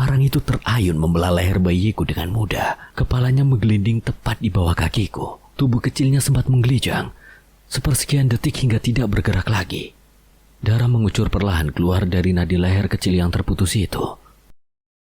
Parang itu terayun membelah leher bayiku dengan mudah. Kepalanya menggelinding tepat di bawah kakiku. Tubuh kecilnya sempat menggelijang. Sepersekian detik hingga tidak bergerak lagi. Darah mengucur perlahan keluar dari nadi leher kecil yang terputus itu.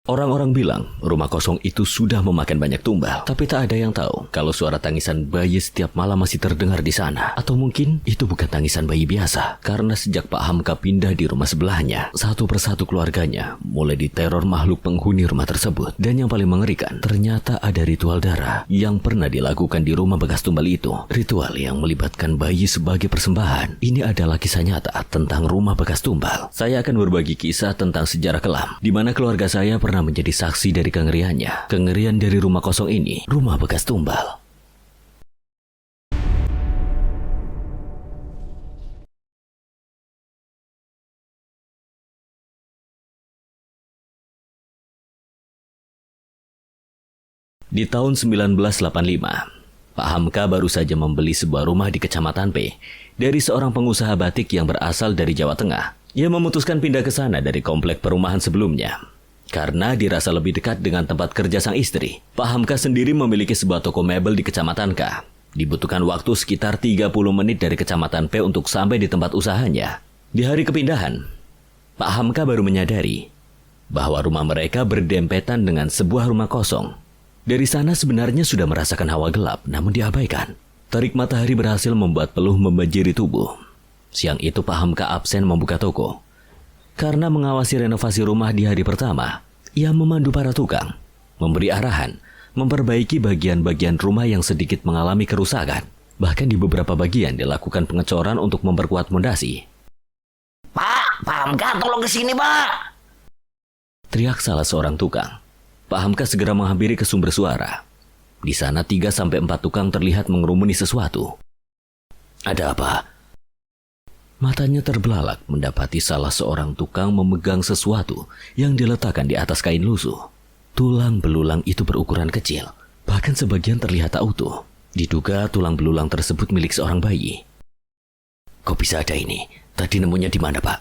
Orang-orang bilang rumah kosong itu sudah memakan banyak tumbal, tapi tak ada yang tahu kalau suara tangisan bayi setiap malam masih terdengar di sana. Atau mungkin itu bukan tangisan bayi biasa, karena sejak Pak Hamka pindah di rumah sebelahnya, satu persatu keluarganya mulai diteror makhluk penghuni rumah tersebut. Dan yang paling mengerikan, ternyata ada ritual darah yang pernah dilakukan di rumah bekas tumbal itu. Ritual yang melibatkan bayi sebagai persembahan. Ini adalah kisah nyata tentang rumah bekas tumbal. Saya akan berbagi kisah tentang sejarah kelam, di mana keluarga saya pernah menjadi saksi dari kengeriannya. Kengerian dari rumah kosong ini, rumah bekas tumbal. Di tahun 1985, Pak Hamka baru saja membeli sebuah rumah di Kecamatan P dari seorang pengusaha batik yang berasal dari Jawa Tengah. Ia memutuskan pindah ke sana dari komplek perumahan sebelumnya karena dirasa lebih dekat dengan tempat kerja sang istri. Pak Hamka sendiri memiliki sebuah toko mebel di Kecamatan K. Dibutuhkan waktu sekitar 30 menit dari Kecamatan P untuk sampai di tempat usahanya. Di hari kepindahan, Pak Hamka baru menyadari bahwa rumah mereka berdempetan dengan sebuah rumah kosong. Dari sana sebenarnya sudah merasakan hawa gelap, namun diabaikan. Terik matahari berhasil membuat peluh membanjiri tubuh. Siang itu Pak Hamka absen membuka toko. Karena mengawasi renovasi rumah di hari pertama, ia memandu para tukang, memberi arahan, memperbaiki bagian-bagian rumah yang sedikit mengalami kerusakan. Bahkan di beberapa bagian dilakukan pengecoran untuk memperkuat fondasi. Pak Hamka, tolong kesini, Pak! Teriak salah seorang tukang. Pak Hamka segera menghampiri ke sumber suara. Di sana 3-4 tukang terlihat mengerumuni sesuatu. Ada apa? Matanya terbelalak mendapati salah seorang tukang memegang sesuatu yang diletakkan di atas kain lusuh. Tulang belulang itu berukuran kecil, bahkan sebagian terlihat tak utuh. Diduga tulang belulang tersebut milik seorang bayi. Kok bisa ada ini? Tadi nemunya di mana, Pak?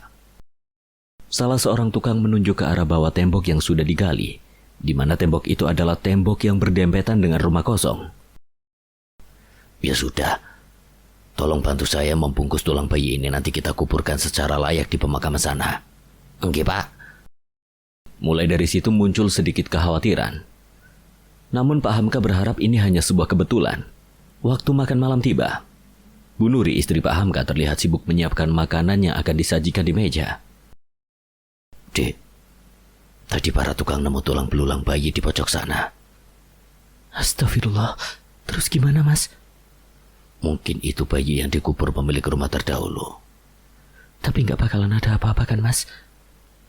Salah seorang tukang menunjuk ke arah bawah tembok yang sudah digali, di mana tembok itu adalah tembok yang berdempetan dengan rumah kosong. Ya sudah, tolong bantu saya membungkus tulang bayi ini, nanti kita kuburkan secara layak di pemakaman sana. Oke, Pak. Mulai dari situ muncul sedikit kekhawatiran. Namun Pak Hamka berharap ini hanya sebuah kebetulan. Waktu makan malam tiba. Bu Nuri, istri Pak Hamka, terlihat sibuk menyiapkan makanan yang akan disajikan di meja. Dek, tadi para tukang nemu tulang belulang bayi di pojok sana. Astagfirullah, terus gimana, Mas? Mungkin itu bayi yang dikubur pemilik rumah terdahulu. Tapi nggak bakalan ada apa-apa kan, Mas?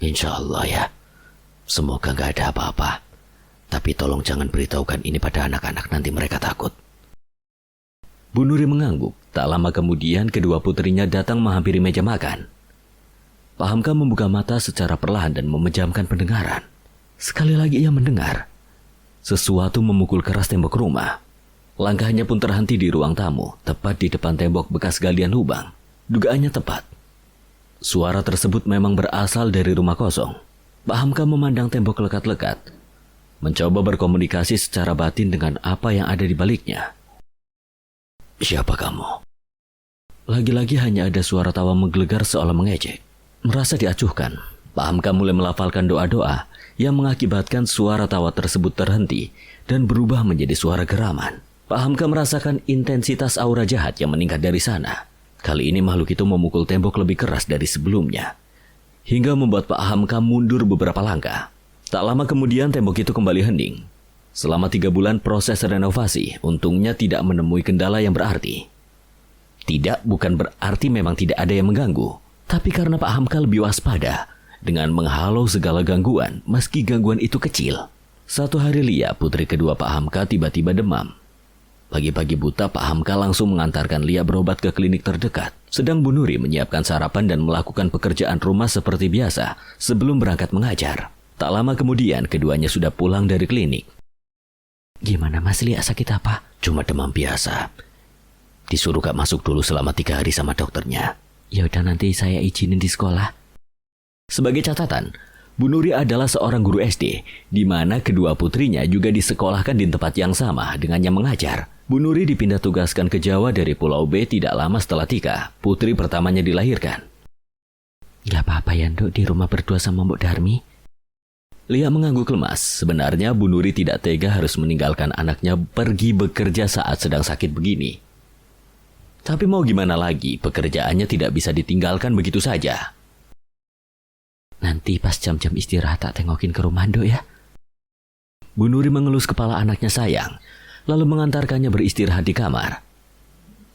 Insya Allah ya. Semoga nggak ada apa-apa. Tapi tolong jangan beritahukan ini pada anak-anak, nanti mereka takut. Bu Nuri mengangguk. Tak lama kemudian kedua putrinya datang menghampiri meja makan. Pak Hamka membuka mata secara perlahan dan memejamkan pendengaran. Sekali lagi ia mendengar sesuatu memukul keras tembok rumah. Langkahnya pun terhenti di ruang tamu, tepat di depan tembok bekas galian lubang. Dugaannya tepat. Suara tersebut memang berasal dari rumah kosong. Pak Hamka memandang tembok lekat-lekat, mencoba berkomunikasi secara batin dengan apa yang ada di baliknya. Siapa kamu? Lagi-lagi hanya ada suara tawa menggelegar seolah mengejek. Merasa diacuhkan, Pak Hamka mulai melafalkan doa-doa yang mengakibatkan suara tawa tersebut terhenti dan berubah menjadi suara geraman. Pak Hamka merasakan intensitas aura jahat yang meningkat dari sana. Kali ini makhluk itu memukul tembok lebih keras dari sebelumnya, hingga membuat Pak Hamka mundur beberapa langkah. Tak lama kemudian tembok itu kembali hening. Selama 3 bulan proses renovasi, untungnya tidak menemui kendala yang berarti. Tidak bukan berarti memang tidak ada yang mengganggu, tapi karena Pak Hamka lebih waspada dengan menghalau segala gangguan, meski gangguan itu kecil. Satu hari Lia, putri kedua Pak Hamka, tiba-tiba demam. Pagi-pagi buta, Pak Hamka langsung mengantarkan Lia berobat ke klinik terdekat. Sedang Bu Nuri menyiapkan sarapan dan melakukan pekerjaan rumah seperti biasa sebelum berangkat mengajar. Tak lama kemudian, keduanya sudah pulang dari klinik. Gimana, Mas Lia, sakit apa? Cuma demam biasa. Disuruh gak masuk dulu selama 3 hari sama dokternya. Ya udah, nanti saya izinin di sekolah. Sebagai catatan, Bu Nuri adalah seorang guru SD, di mana kedua putrinya juga disekolahkan di tempat yang sama dengannya mengajar. Bu Nuri dipindah tugaskan ke Jawa dari Pulau B tidak lama setelah Tika, putri pertamanya dilahirkan. Gak apa-apa ya Nduk di rumah berdua sama Mbok Darmi. Lia mengangguk lemas. Sebenarnya Bu Nuri tidak tega harus meninggalkan anaknya pergi bekerja saat sedang sakit begini. Tapi mau gimana lagi, pekerjaannya tidak bisa ditinggalkan begitu saja. Nanti pas jam-jam istirahat tak tengokin ke rumah Nduk ya. Bu Nuri mengelus kepala anaknya sayang, lalu mengantarkannya beristirahat di kamar.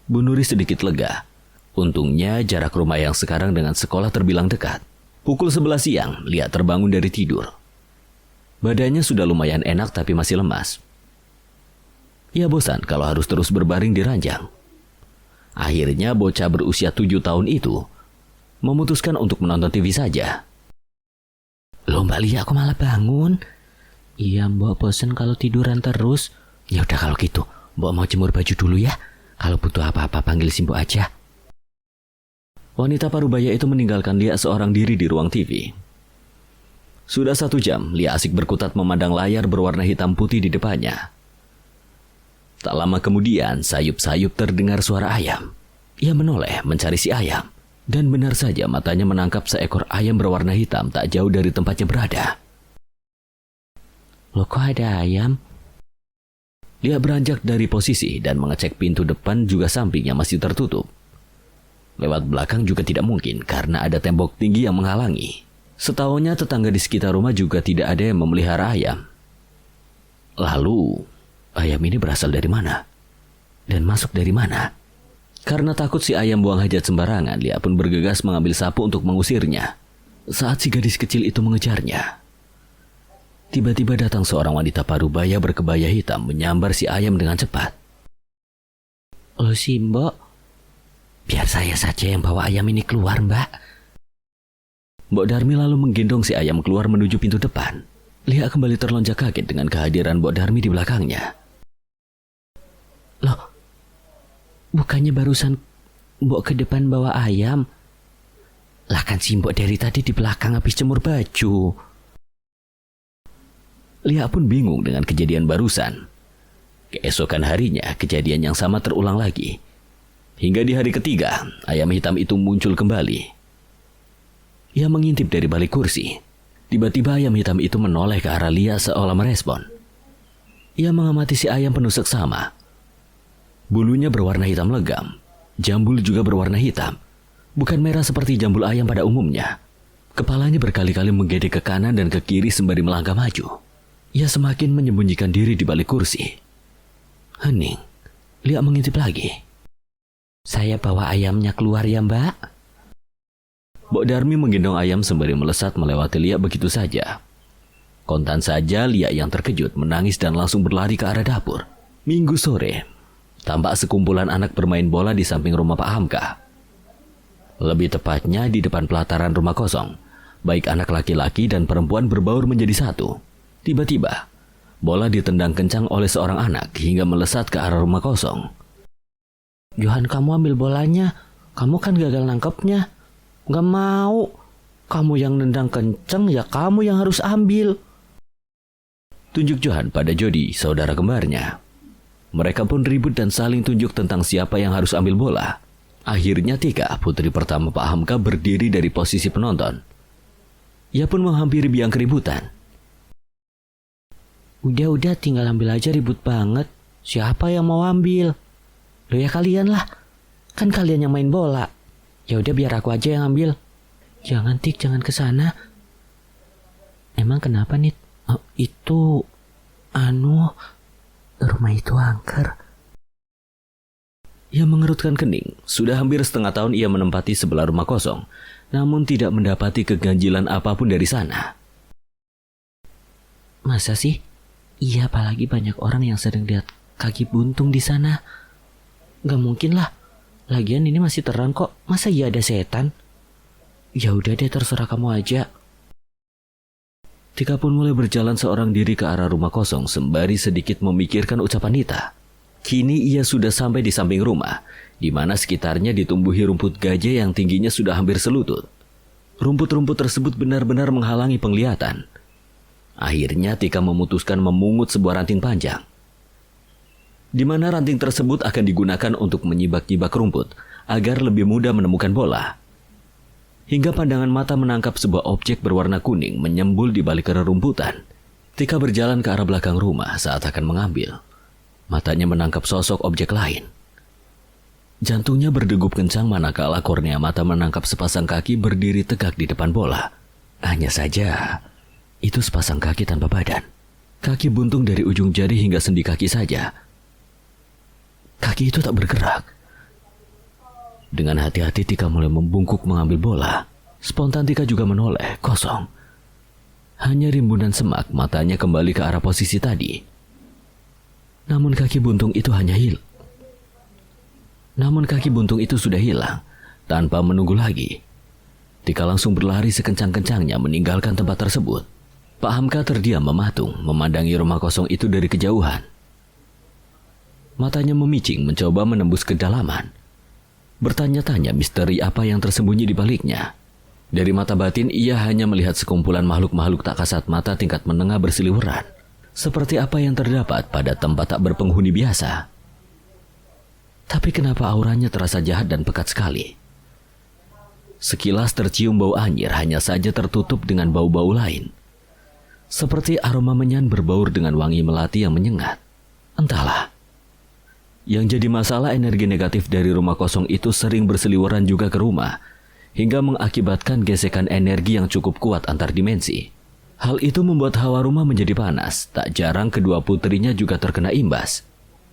Bu Nuri sedikit lega. Untungnya jarak rumah yang sekarang dengan sekolah terbilang dekat. Pukul 11 siang, Lia terbangun dari tidur. Badannya sudah lumayan enak tapi masih lemas. Ia bosan kalau harus terus berbaring di ranjang. Akhirnya bocah berusia 7 tahun itu memutuskan untuk menonton TV saja. Loh Mbak Lia, aku malah bangun. Iya Mbok, bosen kalau tiduran terus. Ya udah kalau gitu, Mbok mau jemur baju dulu ya. Kalau butuh apa-apa panggil si Mbok aja. Wanita parubaya itu meninggalkan Lia seorang diri di ruang TV. Sudah 1 jam, Lia asik berkutat memandang layar berwarna hitam putih di depannya. Tak lama kemudian, sayup-sayup terdengar suara ayam. Ia menoleh mencari si ayam. Dan benar saja matanya menangkap seekor ayam berwarna hitam tak jauh dari tempatnya berada. Loh kok ada ayam? Lia beranjak dari posisi dan mengecek pintu depan juga sampingnya masih tertutup. Lewat belakang juga tidak mungkin karena ada tembok tinggi yang menghalangi. Setahunya tetangga di sekitar rumah juga tidak ada yang memelihara ayam. Lalu, ayam ini berasal dari mana? Dan masuk dari mana? Karena takut si ayam buang hajat sembarangan, Lia pun bergegas mengambil sapu untuk mengusirnya. Saat si gadis kecil itu mengejarnya, tiba-tiba datang seorang wanita parubaya berkebaya hitam menyambar si ayam dengan cepat. Oh si Mbok, biar saya saja yang bawa ayam ini keluar Mbak. Mbok Darmi lalu menggendong si ayam keluar menuju pintu depan. Lia kembali terlonjak kaget dengan kehadiran Mbok Darmi di belakangnya. Loh, bukannya barusan Mbok ke depan bawa ayam? Lah kan si Mbok dari tadi di belakang habis jemur baju. Lia pun bingung dengan kejadian barusan. Keesokan harinya, kejadian yang sama terulang lagi. Hingga di hari ketiga, ayam hitam itu muncul kembali. Ia mengintip dari balik kursi. Tiba-tiba ayam hitam itu menoleh ke arah Lia seolah merespon. Ia mengamati si ayam penuh seksama. Bulunya berwarna hitam legam. Jambul juga berwarna hitam. Bukan merah seperti jambul ayam pada umumnya. Kepalanya berkali-kali menggedek ke kanan dan ke kiri sembari melangkah maju. Ia semakin menyembunyikan diri di balik kursi. Hening. Lia mengintip lagi. Saya bawa ayamnya keluar ya Mbak. Mbok Darmi menggendong ayam sembari melesat melewati Lia begitu saja. Kontan saja Lia yang terkejut menangis dan langsung berlari ke arah dapur. Minggu sore, tampak sekumpulan anak bermain bola di samping rumah Pak Hamka. Lebih tepatnya di depan pelataran rumah kosong. Baik anak laki-laki dan perempuan berbaur menjadi satu. Tiba-tiba, bola ditendang kencang oleh seorang anak hingga melesat ke arah rumah kosong. Johan, kamu ambil bolanya. Kamu kan gagal nangkepnya. Gak mau. Kamu yang nendang kencang, ya kamu yang harus ambil. Tunjuk Johan pada Jody, saudara kembarnya. Mereka pun ribut dan saling tunjuk tentang siapa yang harus ambil bola. Akhirnya Tika, putri pertama Pak Hamka, berdiri dari posisi penonton. Ia pun menghampiri biang keributan. Udah, tinggal ambil aja, ribut banget. Siapa yang mau ambil? Loh ya kalian lah. Kan kalian yang main bola. Ya udah biar aku aja yang ambil. Jangan Tik, jangan ke sana. Emang kenapa nih? Oh, itu rumah itu angker. Ia mengerutkan kening. Sudah hampir setengah tahun ia menempati sebelah rumah kosong, namun tidak mendapati keganjilan apapun dari sana. Masa sih? Iya, apalagi banyak orang yang sering lihat kaki buntung di sana. Gak mungkin lah. Lagian ini masih terang kok. Masa iya ada setan? Ya udah deh, terserah kamu aja. Tika pun mulai berjalan seorang diri ke arah rumah kosong sembari sedikit memikirkan ucapan Nita. Kini ia sudah sampai di samping rumah, di mana sekitarnya ditumbuhi rumput gajah yang tingginya sudah hampir selutut. Rumput-rumput tersebut benar-benar menghalangi penglihatan. Akhirnya Tika memutuskan memungut sebuah ranting panjang, di mana ranting tersebut akan digunakan untuk menyibak-nyibak rumput agar lebih mudah menemukan bola. Hingga pandangan mata menangkap sebuah objek berwarna kuning menyembul di balik rerumputan. Tika berjalan ke arah belakang rumah saat akan mengambil. Matanya menangkap sosok objek lain. Jantungnya berdegup kencang manakala kornea mata menangkap sepasang kaki berdiri tegak di depan bola. Hanya saja, itu sepasang kaki tanpa badan. Kaki buntung dari ujung jari hingga sendi kaki saja. Kaki itu tak bergerak. Dengan hati-hati Tika mulai membungkuk mengambil bola. Spontan Tika juga menoleh, kosong. Hanya rimbunan semak, matanya kembali ke arah posisi tadi. Namun kaki buntung itu sudah hilang. Tanpa menunggu lagi, Tika langsung berlari sekencang-kencangnya meninggalkan tempat tersebut. Pak Hamka terdiam mematung, memandangi rumah kosong itu dari kejauhan. Matanya memicing mencoba menembus kedalaman. Bertanya-tanya misteri apa yang tersembunyi di baliknya. Dari mata batin ia hanya melihat sekumpulan makhluk-makhluk tak kasat mata tingkat menengah berseliweran. Seperti apa yang terdapat pada tempat tak berpenghuni biasa. Tapi kenapa auranya terasa jahat dan pekat sekali? Sekilas tercium bau anyir hanya saja tertutup dengan bau-bau lain. Seperti aroma menyan berbaur dengan wangi melati yang menyengat. Entahlah. Yang jadi masalah, energi negatif dari rumah kosong itu sering berseliweran juga ke rumah, hingga mengakibatkan gesekan energi yang cukup kuat antar dimensi. Hal itu membuat hawa rumah menjadi panas. Tak jarang kedua putrinya juga terkena imbas.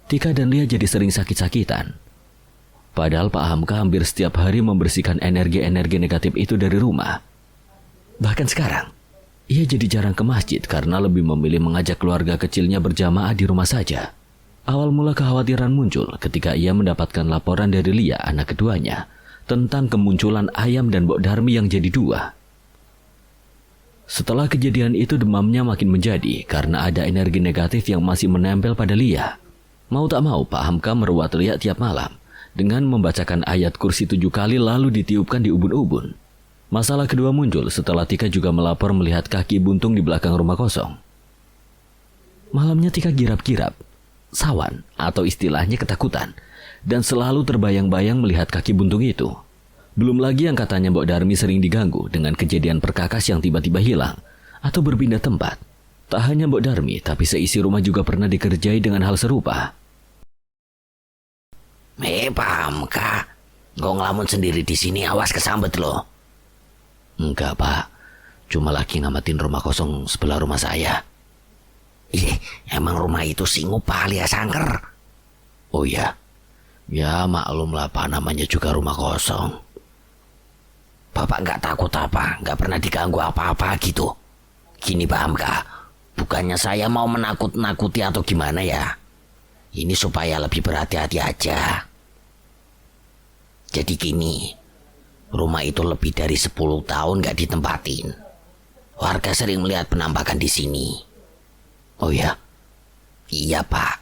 Tika dan Lia jadi sering sakit-sakitan. Padahal Pak Hamka hampir setiap hari membersihkan energi-energi negatif itu dari rumah. Bahkan sekarang, ia jadi jarang ke masjid karena lebih memilih mengajak keluarga kecilnya berjamaah di rumah saja. Awal mula kekhawatiran muncul ketika ia mendapatkan laporan dari Lia, anak keduanya, tentang kemunculan Ayam dan Mbok Darmi yang jadi dua. Setelah kejadian itu demamnya makin menjadi karena ada energi negatif yang masih menempel pada Lia. Mau tak mau Pak Hamka meruat Lia tiap malam dengan membacakan ayat kursi 7 kali lalu ditiupkan di ubun-ubun. Masalah kedua muncul setelah Tika juga melapor melihat kaki buntung di belakang rumah kosong. Malamnya Tika girap-girap, sawan atau istilahnya ketakutan, dan selalu terbayang-bayang melihat kaki buntung itu. Belum lagi yang katanya Mbok Darmi sering diganggu dengan kejadian perkakas yang tiba-tiba hilang atau berpindah tempat. Tak hanya Mbok Darmi, tapi seisi rumah juga pernah dikerjai dengan hal serupa. Paham kah? Kau ngelamun sendiri di sini, awas kesambet loh. Enggak Pak, cuma lagi ngamatin rumah kosong sebelah rumah saya. Emang rumah itu singup alias angker? Oh ya, ya maklum lah Pak, namanya juga rumah kosong. Bapak nggak takut apa? Nggak pernah diganggu apa-apa gitu? Gini Pak Hamka, bukannya saya mau menakut-nakuti atau gimana ya. Ini supaya lebih berhati-hati aja. Jadi gini, rumah itu lebih dari 10 tahun nggak ditempatin. Warga sering melihat penampakan di sini. Oh ya? Iya Pak,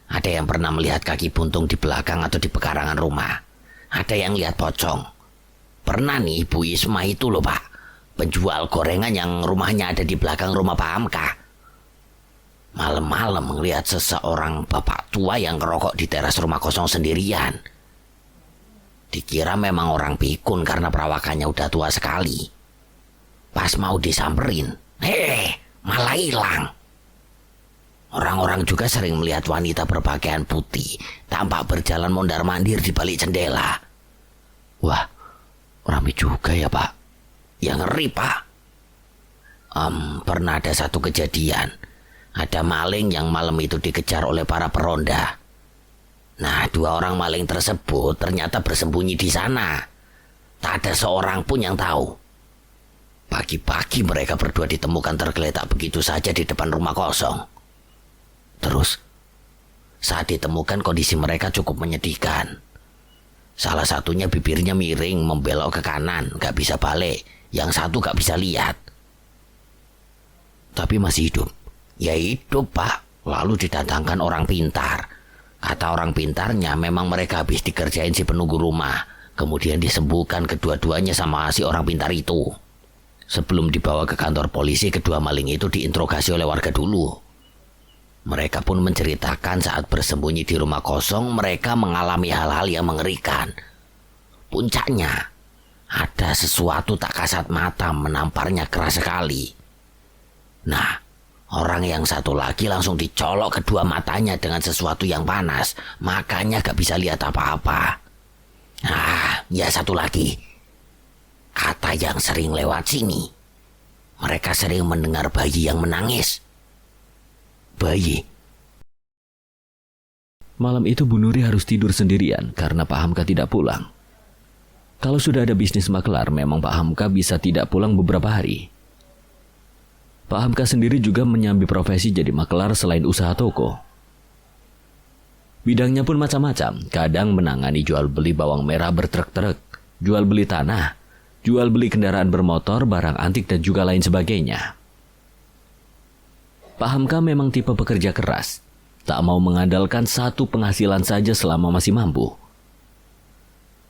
ada yang pernah melihat kaki buntung di belakang atau di pekarangan rumah. Ada yang lihat pocong. Pernah nih Ibu Isma itu loh Pak, penjual gorengan yang rumahnya ada di belakang rumah Pak Hamka. Malam-malam melihat seseorang bapak tua yang ngerokok di teras rumah kosong sendirian. Dikira memang orang pikun karena perawakannya udah tua sekali. Pas mau disamperin, malah hilang. Orang-orang juga sering melihat wanita berpakaian putih tampak berjalan mondar-mandir di balik jendela. Wah, ramai juga ya Pak. Yang ngeri Pak. Pernah ada satu kejadian. Ada maling yang malam itu dikejar oleh para peronda. Nah, 2 orang maling tersebut ternyata bersembunyi di sana. Tak ada seorang pun yang tahu. Pagi-pagi mereka berdua ditemukan tergeletak begitu saja di depan rumah kosong. Terus, saat ditemukan kondisi mereka cukup menyedihkan. Salah satunya bibirnya miring membelok ke kanan, gak bisa balik. Yang satu gak bisa lihat. Tapi masih hidup. Ya hidup Pak. Lalu didatangkan orang pintar. Kata orang pintarnya memang mereka habis dikerjain si penunggu rumah. Kemudian disembuhkan kedua-duanya sama si orang pintar itu. Sebelum dibawa ke kantor polisi, kedua maling itu diinterogasi oleh warga dulu. Mereka pun menceritakan saat bersembunyi di rumah kosong, mereka mengalami hal-hal yang mengerikan. Puncaknya, ada sesuatu tak kasat mata menamparnya keras sekali. Nah, orang yang satu lagi langsung dicolok kedua matanya dengan sesuatu yang panas, makanya gak bisa lihat apa-apa. Ya satu lagi, kata yang sering lewat sini. Mereka sering mendengar bayi yang menangis. Bayi. Malam itu Bu Nuri harus tidur sendirian karena Pak Hamka tidak pulang. Kalau sudah ada bisnis makelar, memang Pak Hamka bisa tidak pulang beberapa hari. Pak Hamka sendiri juga menyambi profesi jadi makelar selain usaha toko. Bidangnya pun macam-macam, kadang menangani jual beli bawang merah bertrek-trek, jual beli tanah, jual beli kendaraan bermotor, barang antik dan juga lain sebagainya. Pak Hamka memang tipe pekerja keras, tak mau mengandalkan satu penghasilan saja selama masih mampu.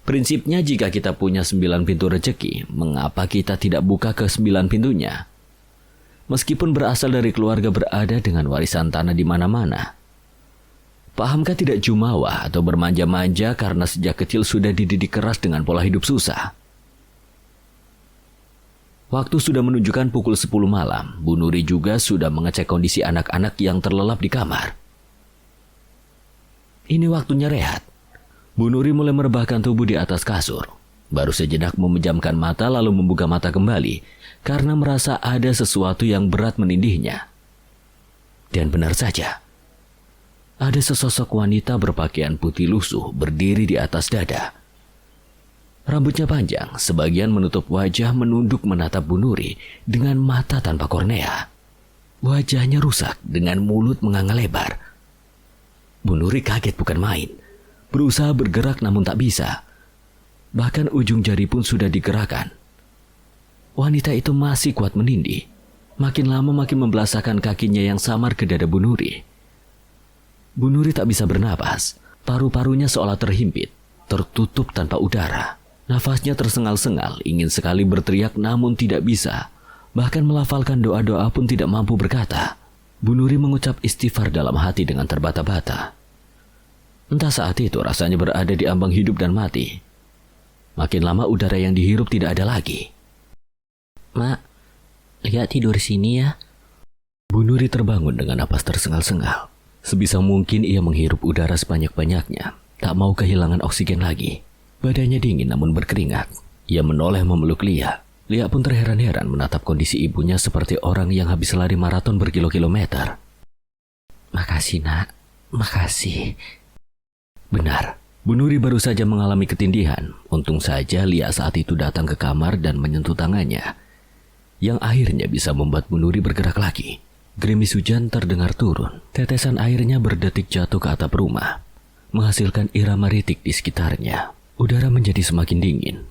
Prinsipnya jika kita punya 9 pintu rezeki, mengapa kita tidak buka ke 9 pintunya? Meskipun berasal dari keluarga berada dengan warisan tanah di mana-mana. Pak Hamka tidak jumawa atau bermanja-manja karena sejak kecil sudah dididik keras dengan pola hidup susah. Waktu sudah menunjukkan pukul 10 malam, Bu Nuri juga sudah mengecek kondisi anak-anak yang terlelap di kamar. Ini waktunya rehat. Bu Nuri mulai merebahkan tubuh di atas kasur. Baru sejenak memejamkan mata lalu membuka mata kembali karena merasa ada sesuatu yang berat menindihnya. Dan benar saja, ada sesosok wanita berpakaian putih lusuh berdiri di atas dada. Rambutnya panjang, sebagian menutup wajah, menunduk menatap Bu Nuri dengan mata tanpa kornea. Wajahnya rusak dengan mulut menganga lebar. Bu Nuri kaget bukan main. Berusaha bergerak namun tak bisa. Bahkan ujung jari pun sudah digerakkan. Wanita itu masih kuat menindih. Makin lama makin membelasakan kakinya yang samar ke dada Bu Nuri. Bu Nuri tak bisa bernapas. Paru-parunya seolah terhimpit, tertutup tanpa udara. Nafasnya tersengal-sengal, ingin sekali berteriak namun tidak bisa. Bahkan melafalkan doa-doa pun tidak mampu berkata. Bu Nuri mengucap istighfar dalam hati dengan terbata-bata. Entah saat itu rasanya berada di ambang hidup dan mati. Makin lama udara yang dihirup tidak ada lagi. Mak, lihat tidur sini ya. Bu Nuri terbangun dengan napas tersengal-sengal. Sebisa mungkin ia menghirup udara sebanyak-banyaknya. Tak mau kehilangan oksigen lagi. Badannya dingin namun berkeringat. Ia menoleh memeluk Lia. Lia pun terheran-heran menatap kondisi ibunya seperti orang yang habis lari maraton berkilo-kilometer. Makasih nak, makasih. Benar, Bu Nuri baru saja mengalami ketindihan. Untung saja Lia saat itu datang ke kamar dan menyentuh tangannya, yang akhirnya bisa membuat Bu Nuri bergerak lagi. Gerimis hujan terdengar turun. Tetesan airnya berdetik jatuh ke atap rumah, menghasilkan irama ritik di sekitarnya. Udara menjadi semakin dingin.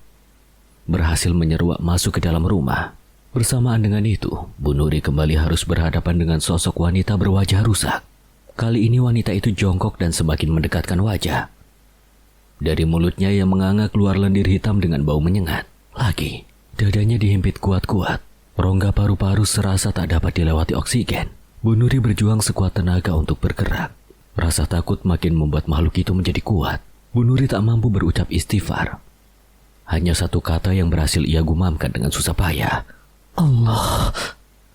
Berhasil menyeruak masuk ke dalam rumah. Bersamaan dengan itu, Bu Nuri kembali harus berhadapan dengan sosok wanita berwajah rusak. Kali ini wanita itu jongkok dan semakin mendekatkan wajah. Dari mulutnya yang menganga keluar lendir hitam dengan bau menyengat. Lagi, dadanya dihimpit kuat-kuat. Rongga paru-paru serasa tak dapat dilewati oksigen. Bu Nuri berjuang sekuat tenaga untuk bergerak. Rasa takut makin membuat makhluk itu menjadi kuat. Bu Nuri tak mampu berucap istighfar. Hanya satu kata yang berhasil ia gumamkan dengan susah payah. Allah.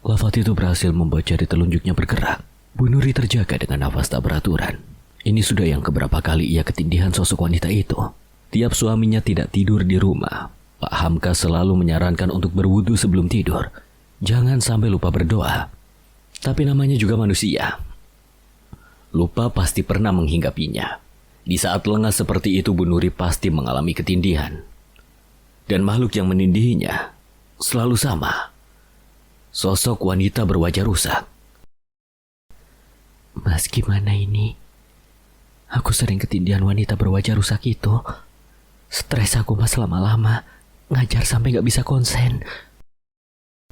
Lafaz itu berhasil membuat jari telunjuknya bergerak. Bu Nuri terjaga dengan nafas tak beraturan. Ini sudah yang keberapa kali ia ketindihan sosok wanita itu. Tiap suaminya tidak tidur di rumah, Pak Hamka selalu menyarankan untuk berwudu sebelum tidur. Jangan sampai lupa berdoa. Tapi namanya juga manusia. Lupa pasti pernah menghinggapinya. Di saat lengah seperti itu Bu Nuri pasti mengalami ketindihan. Dan makhluk yang menindihinya selalu sama. Sosok wanita berwajah rusak. Mas, gimana ini? Aku sering ketindihan wanita berwajah rusak itu. Stres aku mas lama-lama. Ngajar sampai gak bisa konsen.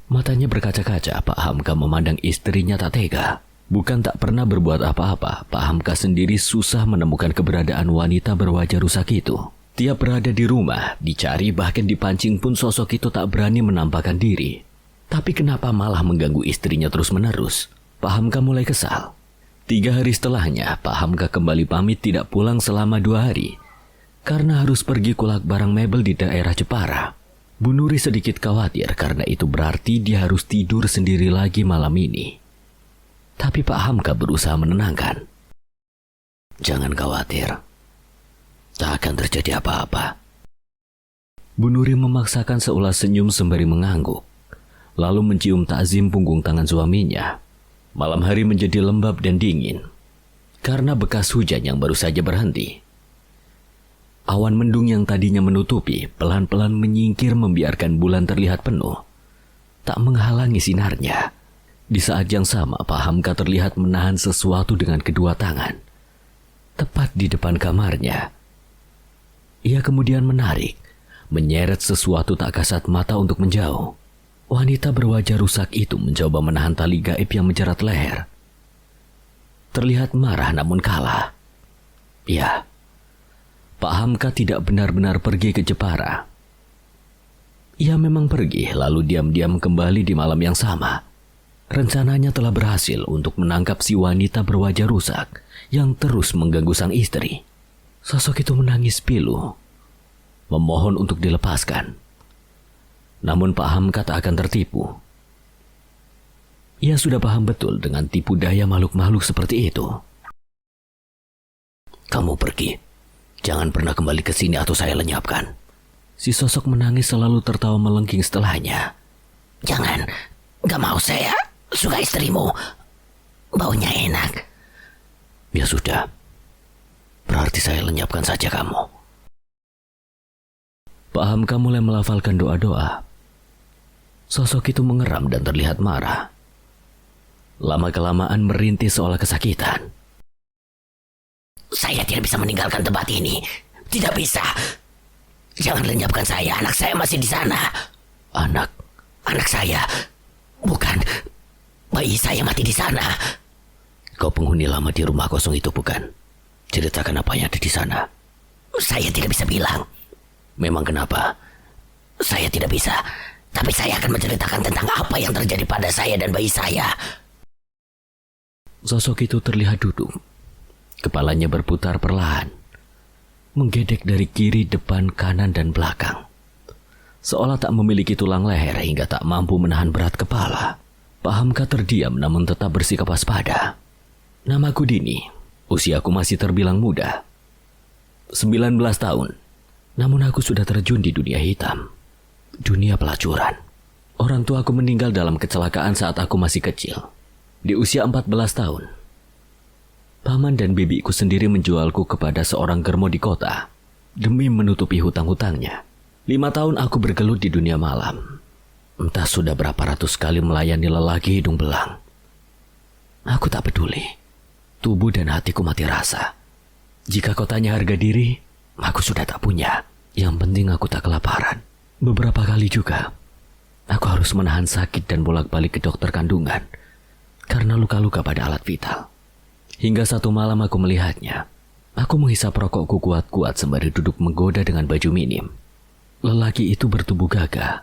Matanya berkaca-kaca, Pak Hamka memandang istrinya tak tega. Bukan tak pernah berbuat apa-apa, Pak Hamka sendiri susah menemukan keberadaan wanita berwajah rusak itu. Tiap berada di rumah, dicari bahkan dipancing pun sosok itu tak berani menampakkan diri. Tapi kenapa malah mengganggu istrinya terus-menerus? Pak Hamka mulai kesal. 3 hari setelahnya, Pak Hamka kembali pamit tidak pulang selama 2 hari. Karena harus pergi kulak barang mebel di daerah Jepara. Bu Nuri sedikit khawatir karena itu berarti dia harus tidur sendiri lagi malam ini. Tapi Pak Hamka berusaha menenangkan. Jangan khawatir. Tak akan terjadi apa-apa. Bu Nuri memaksakan seulas senyum sembari mengangguk. Lalu mencium takzim punggung tangan suaminya. Malam hari menjadi lembab dan dingin. Karena bekas hujan yang baru saja berhenti. Awan mendung yang tadinya menutupi pelan-pelan menyingkir membiarkan bulan terlihat penuh. Tak menghalangi sinarnya. Di saat yang sama Pak Hamka terlihat menahan sesuatu dengan kedua tangan. Tepat di depan kamarnya. Ia kemudian menarik, menyeret sesuatu tak kasat mata untuk menjauh. Wanita berwajah rusak itu mencoba menahan tali gaib yang menjerat leher. Terlihat marah namun kalah. Ya, Pak Hamka tidak benar-benar pergi ke Jepara. Ia memang pergi lalu diam-diam kembali di malam yang sama. Rencananya telah berhasil untuk menangkap si wanita berwajah rusak yang terus mengganggu sang istri. Sosok itu menangis pilu, memohon untuk dilepaskan. Namun Pak Hamka tak akan tertipu. Ia sudah paham betul dengan tipu daya makhluk-makhluk seperti itu. Kamu pergi. Jangan pernah kembali ke sini atau saya lenyapkan. Si sosok menangis selalu tertawa melengking setelahnya. Jangan, gak mau, saya suka istrimu. Baunya enak. Ya sudah, berarti saya lenyapkan saja kamu. Pak Hamka mulai melafalkan doa-doa. Sosok itu mengeram dan terlihat marah. Lama-kelamaan merintih seolah kesakitan. Saya tidak bisa meninggalkan tempat ini. Tidak bisa. Jangan lenyapkan saya. Anak saya masih di sana. Anak saya. Bukan. Bayi saya mati di sana. Kau penghuni lama di rumah kosong itu bukan? Ceritakan apa yang ada di sana. Saya tidak bisa bilang. Memang kenapa? Saya tidak bisa. Tapi saya akan menceritakan tentang apa yang terjadi pada saya dan bayi saya. Sosok itu terlihat duduk. Kepalanya berputar perlahan, menggedek dari kiri, depan, kanan, dan belakang. Seolah tak memiliki tulang leher hingga tak mampu menahan berat kepala. Pak Hamka terdiam namun tetap bersikap waspada. Namaku Dini, usiaku masih terbilang muda. 19 tahun, namun aku sudah terjun di dunia hitam. Dunia pelacuran. Orang tuaku meninggal dalam kecelakaan saat aku masih kecil. Di usia 14 tahun. Paman dan bibiku sendiri menjualku kepada seorang germo di kota demi menutupi hutang-hutangnya. 5 tahun aku bergelut di dunia malam. Entah sudah berapa ratus kali melayani lelaki hidung belang. Aku tak peduli. Tubuh dan hatiku mati rasa. Jika kau tanya harga diri, aku sudah tak punya. Yang penting aku tak kelaparan. Beberapa kali juga, aku harus menahan sakit dan bolak-balik ke dokter kandungan karena luka-luka pada alat vital. Hingga satu malam aku melihatnya. Aku menghisap rokokku kuat-kuat sembari duduk menggoda dengan baju minim. Lelaki itu bertubuh gagah.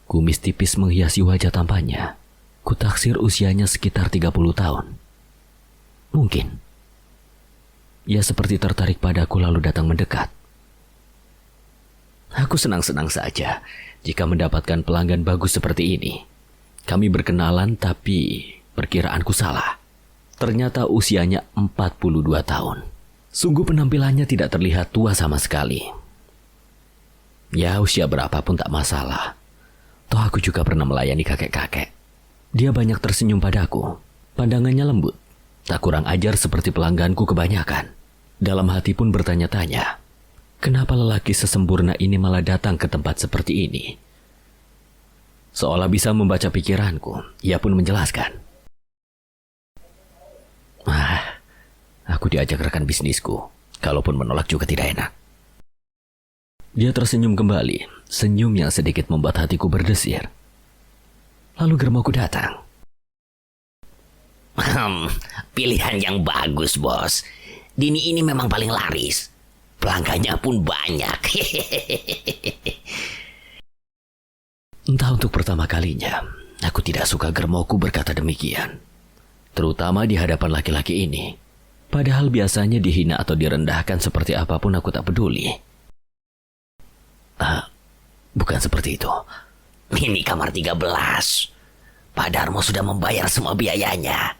Kumis tipis menghiasi wajah tampannya. Kutaksir usianya sekitar 30 tahun. Mungkin. Ia seperti tertarik padaku lalu datang mendekat. Aku senang-senang saja jika mendapatkan pelanggan bagus seperti ini. Kami berkenalan tapi perkiraanku salah. Ternyata usianya 42 tahun. Sungguh penampilannya tidak terlihat tua sama sekali. Ya, usia berapapun tak masalah. Toh aku juga pernah melayani kakek-kakek. Dia banyak tersenyum padaku. Pandangannya lembut. Tak kurang ajar seperti pelangganku kebanyakan. Dalam hati pun bertanya-tanya, kenapa lelaki sesempurna ini malah datang ke tempat seperti ini? Seolah bisa membaca pikiranku, ia pun menjelaskan. Aku diajak rekan bisnisku. Kalaupun menolak juga tidak enak. Dia tersenyum kembali, senyum yang sedikit membuat hatiku berdesir. Lalu germoku datang. Pilihan yang bagus, bos. Dini ini memang paling laris. pelanggannya pun banyak. Entah untuk pertama kalinya, aku tidak suka Germoku berkata demikian. Terutama di hadapan laki-laki ini. Padahal biasanya dihina atau direndahkan seperti apapun aku tak peduli. Bukan seperti itu. Ini kamar 13. Pak Darmo sudah membayar semua biayanya.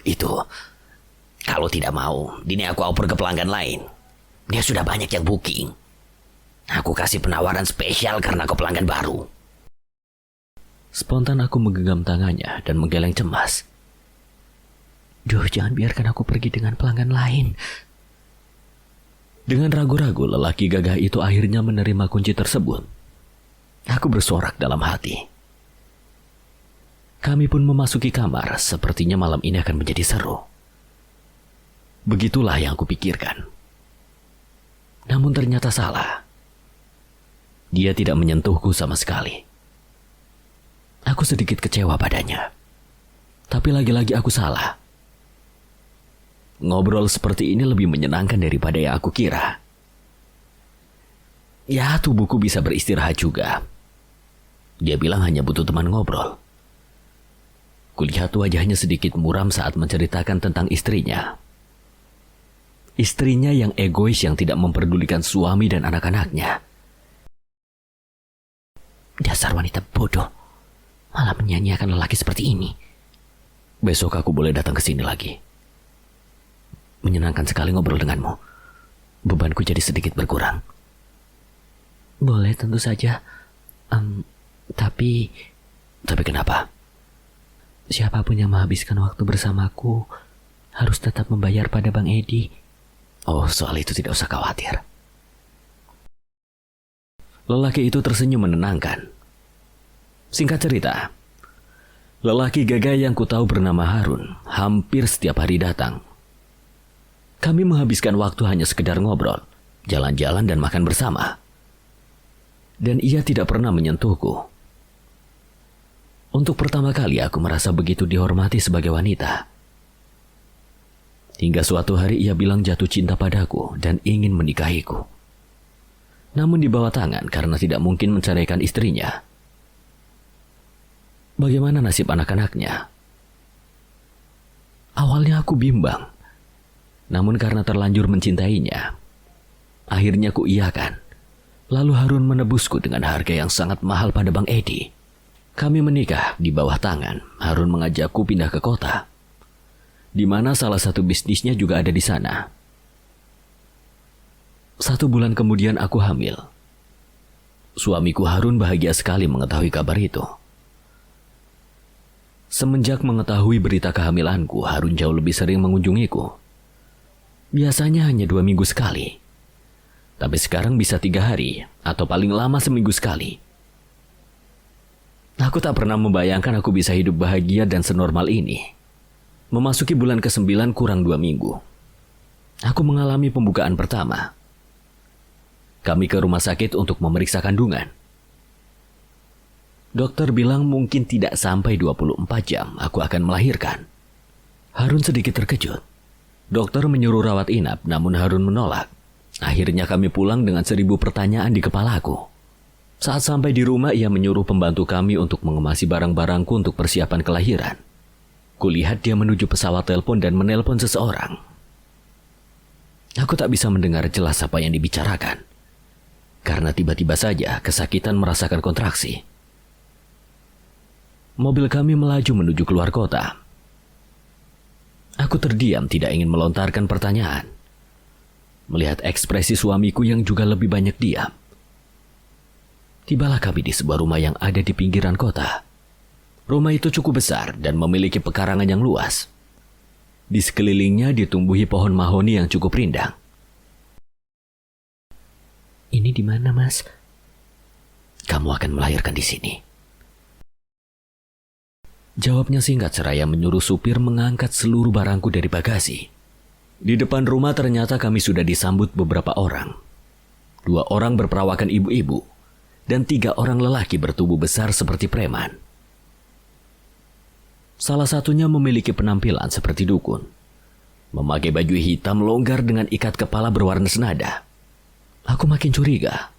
Itu... Kalau tidak mau, Dini aku oper ke pelanggan lain. Dia sudah banyak yang booking. Aku kasih penawaran spesial karena kau pelanggan baru. Spontan aku menggenggam tangannya dan menggeleng cemas. Duh, jangan biarkan aku pergi dengan pelanggan lain. Dengan ragu-ragu, lelaki gagah itu akhirnya menerima kunci tersebut. Aku bersorak dalam hati. Kami pun memasuki kamar, sepertinya malam ini akan menjadi seru. Begitulah yang aku pikirkan. Namun ternyata salah. Dia tidak menyentuhku sama sekali. Aku sedikit kecewa padanya. Tapi lagi-lagi aku salah. Ngobrol seperti ini lebih menyenangkan daripada yang aku kira. Ya, tubuhku bisa beristirahat juga. Dia bilang hanya butuh teman ngobrol. Kulihat wajahnya sedikit muram saat menceritakan tentang istrinya. Istrinya yang egois yang tidak memperdulikan suami dan anak-anaknya. Dasar wanita bodoh. Malah menyanyiakan lelaki seperti ini. Besok aku boleh datang ke sini lagi. Menyenangkan sekali ngobrol denganmu. Bebanku jadi sedikit berkurang. Boleh, tentu saja. Tapi kenapa? Siapapun yang menghabiskan waktu bersamaku harus tetap membayar pada Bang Edi. Oh, soal itu tidak usah khawatir. Lelaki itu tersenyum menenangkan. Singkat cerita, lelaki gagah yang kutahu bernama Harun hampir setiap hari datang. Kami menghabiskan waktu hanya sekedar ngobrol, jalan-jalan dan makan bersama. Dan ia tidak pernah menyentuhku. Untuk pertama kali aku merasa begitu dihormati sebagai wanita. Hingga suatu hari ia bilang jatuh cinta padaku dan ingin menikahiku. Namun di bawah tangan karena tidak mungkin menceraikan istrinya. Bagaimana nasib anak-anaknya? Awalnya aku bimbang. Namun karena terlanjur mencintainya, akhirnya ku iyakan. Lalu Harun menebusku dengan harga yang sangat mahal pada Bang Edi. Kami menikah di bawah tangan. Harun mengajakku pindah ke kota, di mana salah satu bisnisnya juga ada di sana. 1 bulan kemudian aku hamil. Suamiku Harun bahagia sekali mengetahui kabar itu. Semenjak mengetahui berita kehamilanku, Harun jauh lebih sering mengunjungiku. Biasanya hanya 2 minggu sekali. Tapi sekarang bisa 3 hari, atau paling lama seminggu sekali. Aku tak pernah membayangkan aku bisa hidup bahagia dan senormal ini. Memasuki bulan ke-9 kurang 2 minggu. Aku mengalami pembukaan pertama. Kami ke rumah sakit untuk memeriksa kandungan. Dokter bilang mungkin tidak sampai 24 jam aku akan melahirkan. Harun sedikit terkejut. Dokter menyuruh rawat inap, namun Harun menolak. Akhirnya kami pulang dengan 1000 pertanyaan di kepalaku. Saat sampai di rumah, ia menyuruh pembantu kami untuk mengemasi barang-barangku untuk persiapan kelahiran. Kulihat dia menuju pesawat telepon dan menelpon seseorang. Aku tak bisa mendengar jelas apa yang dibicarakan. Karena tiba-tiba saja kesakitan merasakan kontraksi. Mobil kami melaju menuju keluar kota. Aku terdiam, tidak ingin melontarkan pertanyaan. Melihat ekspresi suamiku yang juga lebih banyak diam. Tibalah kami di sebuah rumah yang ada di pinggiran kota. Rumah itu cukup besar dan memiliki pekarangan yang luas. Di sekelilingnya ditumbuhi pohon mahoni yang cukup rindang. Ini di mana, Mas? Kamu akan melahirkan di sini. Jawabnya singkat seraya menyuruh supir mengangkat seluruh barangku dari bagasi. Di depan rumah ternyata kami sudah disambut beberapa orang. 2 orang berperawakan ibu-ibu, dan 3 orang lelaki bertubuh besar seperti preman. Salah satunya memiliki penampilan seperti dukun. Memakai baju hitam longgar dengan ikat kepala berwarna senada. Aku makin curiga.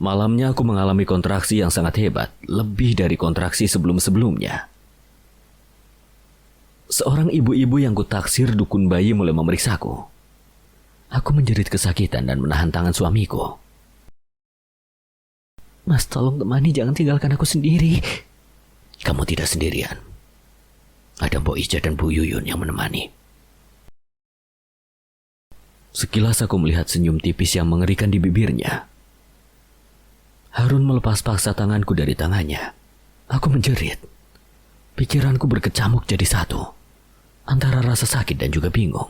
Malamnya aku mengalami kontraksi yang sangat hebat, lebih dari kontraksi sebelum-sebelumnya. Seorang ibu-ibu yang kutaksir dukun bayi mulai memeriksaku. Aku menjerit kesakitan dan menahan tangan suamiku. Mas, tolong temani, jangan tinggalkan aku sendiri. Kamu tidak sendirian. Ada Mbok Ija dan Bu Yuyun yang menemani. Sekilas aku melihat senyum tipis yang mengerikan di bibirnya. Harun melepas paksa tanganku dari tangannya. Aku menjerit. Pikiranku berkecamuk jadi satu, antara rasa sakit dan juga bingung.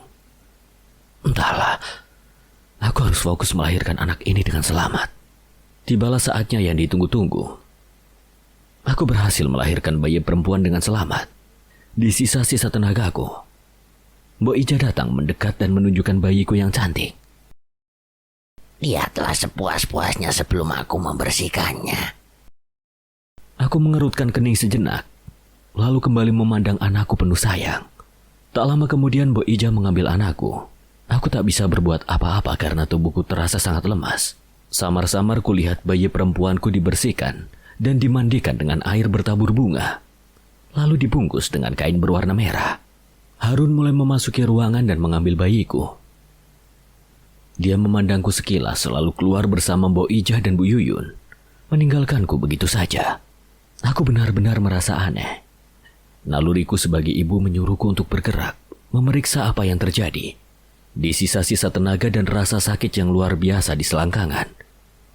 Entahlah, aku harus fokus melahirkan anak ini dengan selamat. Tibalah saatnya yang ditunggu-tunggu. Aku berhasil melahirkan bayi perempuan dengan selamat. Di sisa-sisa tenagaku, Mbok Ija datang mendekat dan menunjukkan bayiku yang cantik. Lihatlah sepuas-puasnya sebelum aku membersihkannya. Aku mengerutkan kening sejenak, lalu kembali memandang anakku penuh sayang. Tak lama kemudian Mbok Ija mengambil anakku. Aku tak bisa berbuat apa-apa karena tubuhku terasa sangat lemas. Samar-samar kulihat bayi perempuanku dibersihkan dan dimandikan dengan air bertabur bunga, lalu dibungkus dengan kain berwarna merah. Harun mulai memasuki ruangan dan mengambil bayiku. Dia memandangku sekilas lalu keluar bersama Mbok Ija dan Bu Yuyun, meninggalkanku begitu saja. Aku benar-benar merasa aneh. Naluriku sebagai ibu menyuruhku untuk bergerak, memeriksa apa yang terjadi. Di sisa-sisa tenaga dan rasa sakit yang luar biasa di selangkangan,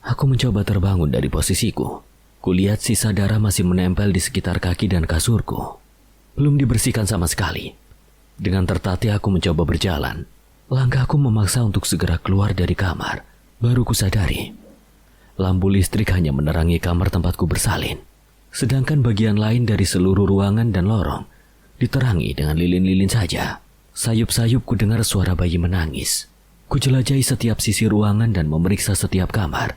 aku mencoba terbangun dari posisiku. Kulihat sisa darah masih menempel di sekitar kaki dan kasurku. Belum dibersihkan sama sekali. Dengan tertatih aku mencoba berjalan. Langkahku memaksa untuk segera keluar dari kamar. Baru kusadari, lampu listrik hanya menerangi kamar tempatku bersalin. Sedangkan bagian lain dari seluruh ruangan dan lorong diterangi dengan lilin-lilin saja. Sayup-sayup ku dengar suara bayi menangis. Ku jelajahi setiap sisi ruangan dan memeriksa setiap kamar.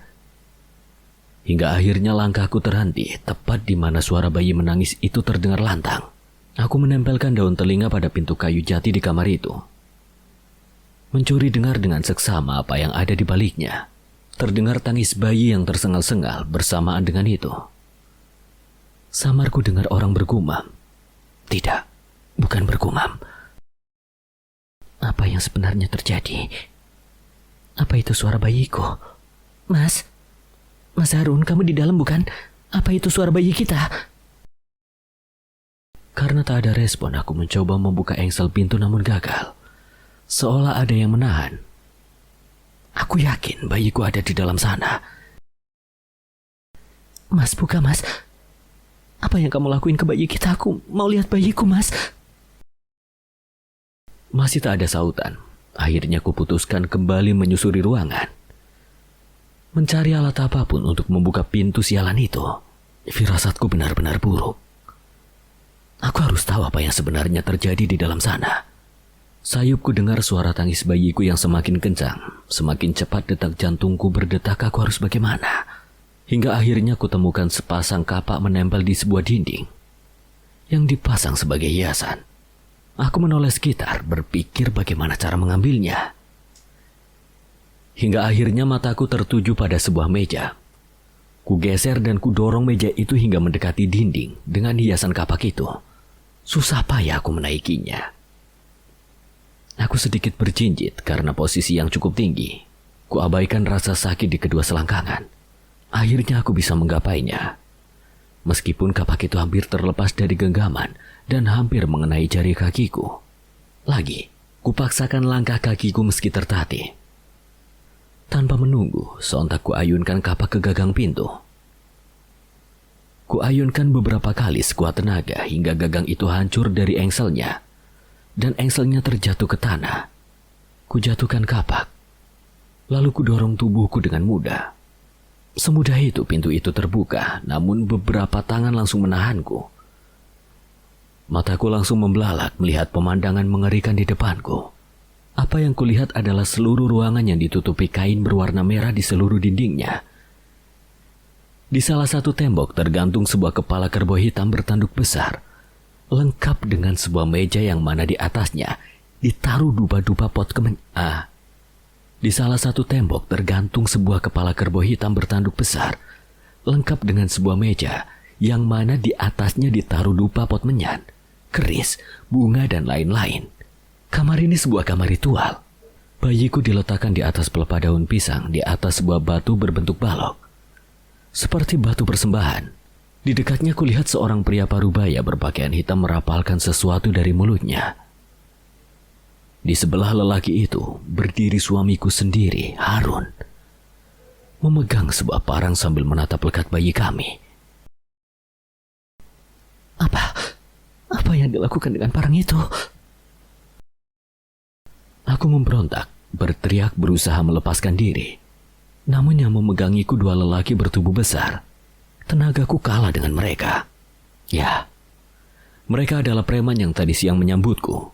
Hingga akhirnya langkahku terhenti tepat di mana suara bayi menangis itu terdengar lantang. Aku menempelkan daun telinga pada pintu kayu jati di kamar itu. Mencuri dengar dengan seksama apa yang ada di baliknya. Terdengar tangis bayi yang tersengal-sengal bersamaan dengan itu. Samarku dengar orang bergumam. Tidak, bukan bergumam. Apa yang sebenarnya terjadi? Apa itu suara bayiku? Mas Harun, kamu di dalam bukan? Apa itu suara bayi kita? Karena tak ada respon, aku mencoba membuka engsel pintu namun gagal. Seolah ada yang menahan. Aku yakin bayiku ada di dalam sana. Mas, buka mas. Apa yang kamu lakuin ke bayi kita? Aku mau lihat bayiku, mas. Masih tak ada sautan. Akhirnya kuputuskan kembali menyusuri ruangan. Mencari alat apapun untuk membuka pintu sialan itu. Firasatku benar-benar buruk. Aku harus tahu apa yang sebenarnya terjadi di dalam sana. Sayupku dengar suara tangis bayiku yang semakin kencang. Semakin cepat detak jantungku berdetak. Aku harus bagaimana? Hingga akhirnya kutemukan sepasang kapak menempel di sebuah dinding yang dipasang sebagai hiasan. Aku menoleh sekitar, berpikir bagaimana cara mengambilnya. Hingga akhirnya mataku tertuju pada sebuah meja. Ku geser dan ku dorong meja itu hingga mendekati dinding dengan hiasan kapak itu. Susah payah aku menaikinya. Aku sedikit berjinjit karena posisi yang cukup tinggi. Ku abaikan rasa sakit di kedua selangkangan. Akhirnya aku bisa menggapainya. Meskipun kapak itu hampir terlepas dari genggaman dan hampir mengenai jari kakiku. Lagi, kupaksakan langkah kakiku meski tertatih. Tanpa menunggu, sontak kuayunkan kapak ke gagang pintu. Kuayunkan beberapa kali sekuat tenaga hingga gagang itu hancur dari engselnya. Dan engselnya terjatuh ke tanah. Kujatuhkan kapak. Lalu kudorong tubuhku dengan mudah. Semudah itu pintu itu terbuka, namun beberapa tangan langsung menahanku. Mataku langsung membelalak melihat pemandangan mengerikan di depanku. Apa yang kulihat adalah seluruh ruangan yang ditutupi kain berwarna merah di seluruh dindingnya. Di salah satu tembok tergantung sebuah kepala kerbau hitam bertanduk besar, lengkap dengan sebuah meja yang mana di atasnya ditaruh dupa-dupa pot Di salah satu tembok tergantung sebuah kepala kerbau hitam bertanduk besar, lengkap dengan sebuah meja yang mana di atasnya ditaruh dupa pot menyan, keris, bunga, dan lain-lain. Kamar ini sebuah kamar ritual. Bayiku diletakkan di atas pelepah daun pisang di atas sebuah batu berbentuk balok. Seperti batu persembahan, di dekatnya kulihat seorang pria parubaya berpakaian hitam merapalkan sesuatu dari mulutnya. Di sebelah lelaki itu berdiri suamiku sendiri, Harun, memegang sebuah parang sambil menatap lekat bayi kami. Apa yang dilakukan dengan parang itu? Aku memberontak, berteriak berusaha melepaskan diri. Namun yang memegangiku dua lelaki bertubuh besar. Tenagaku kalah dengan mereka. Ya, mereka adalah preman yang tadi siang menyambutku.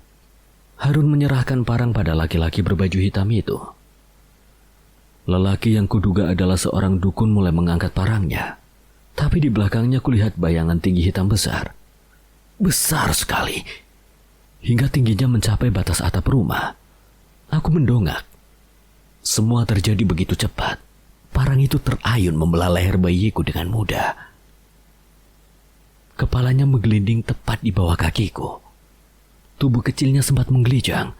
Harun menyerahkan parang pada laki-laki berbaju hitam itu. Lelaki yang kuduga adalah seorang dukun mulai mengangkat parangnya. Tapi di belakangnya kulihat bayangan tinggi hitam besar. Besar sekali. Hingga tingginya mencapai batas atap rumah. Aku mendongak. Semua terjadi begitu cepat. Parang itu terayun membelah leher bayiku dengan mudah. Kepalanya menggelinding tepat di bawah kakiku. Tubuh kecilnya sempat menggelijang.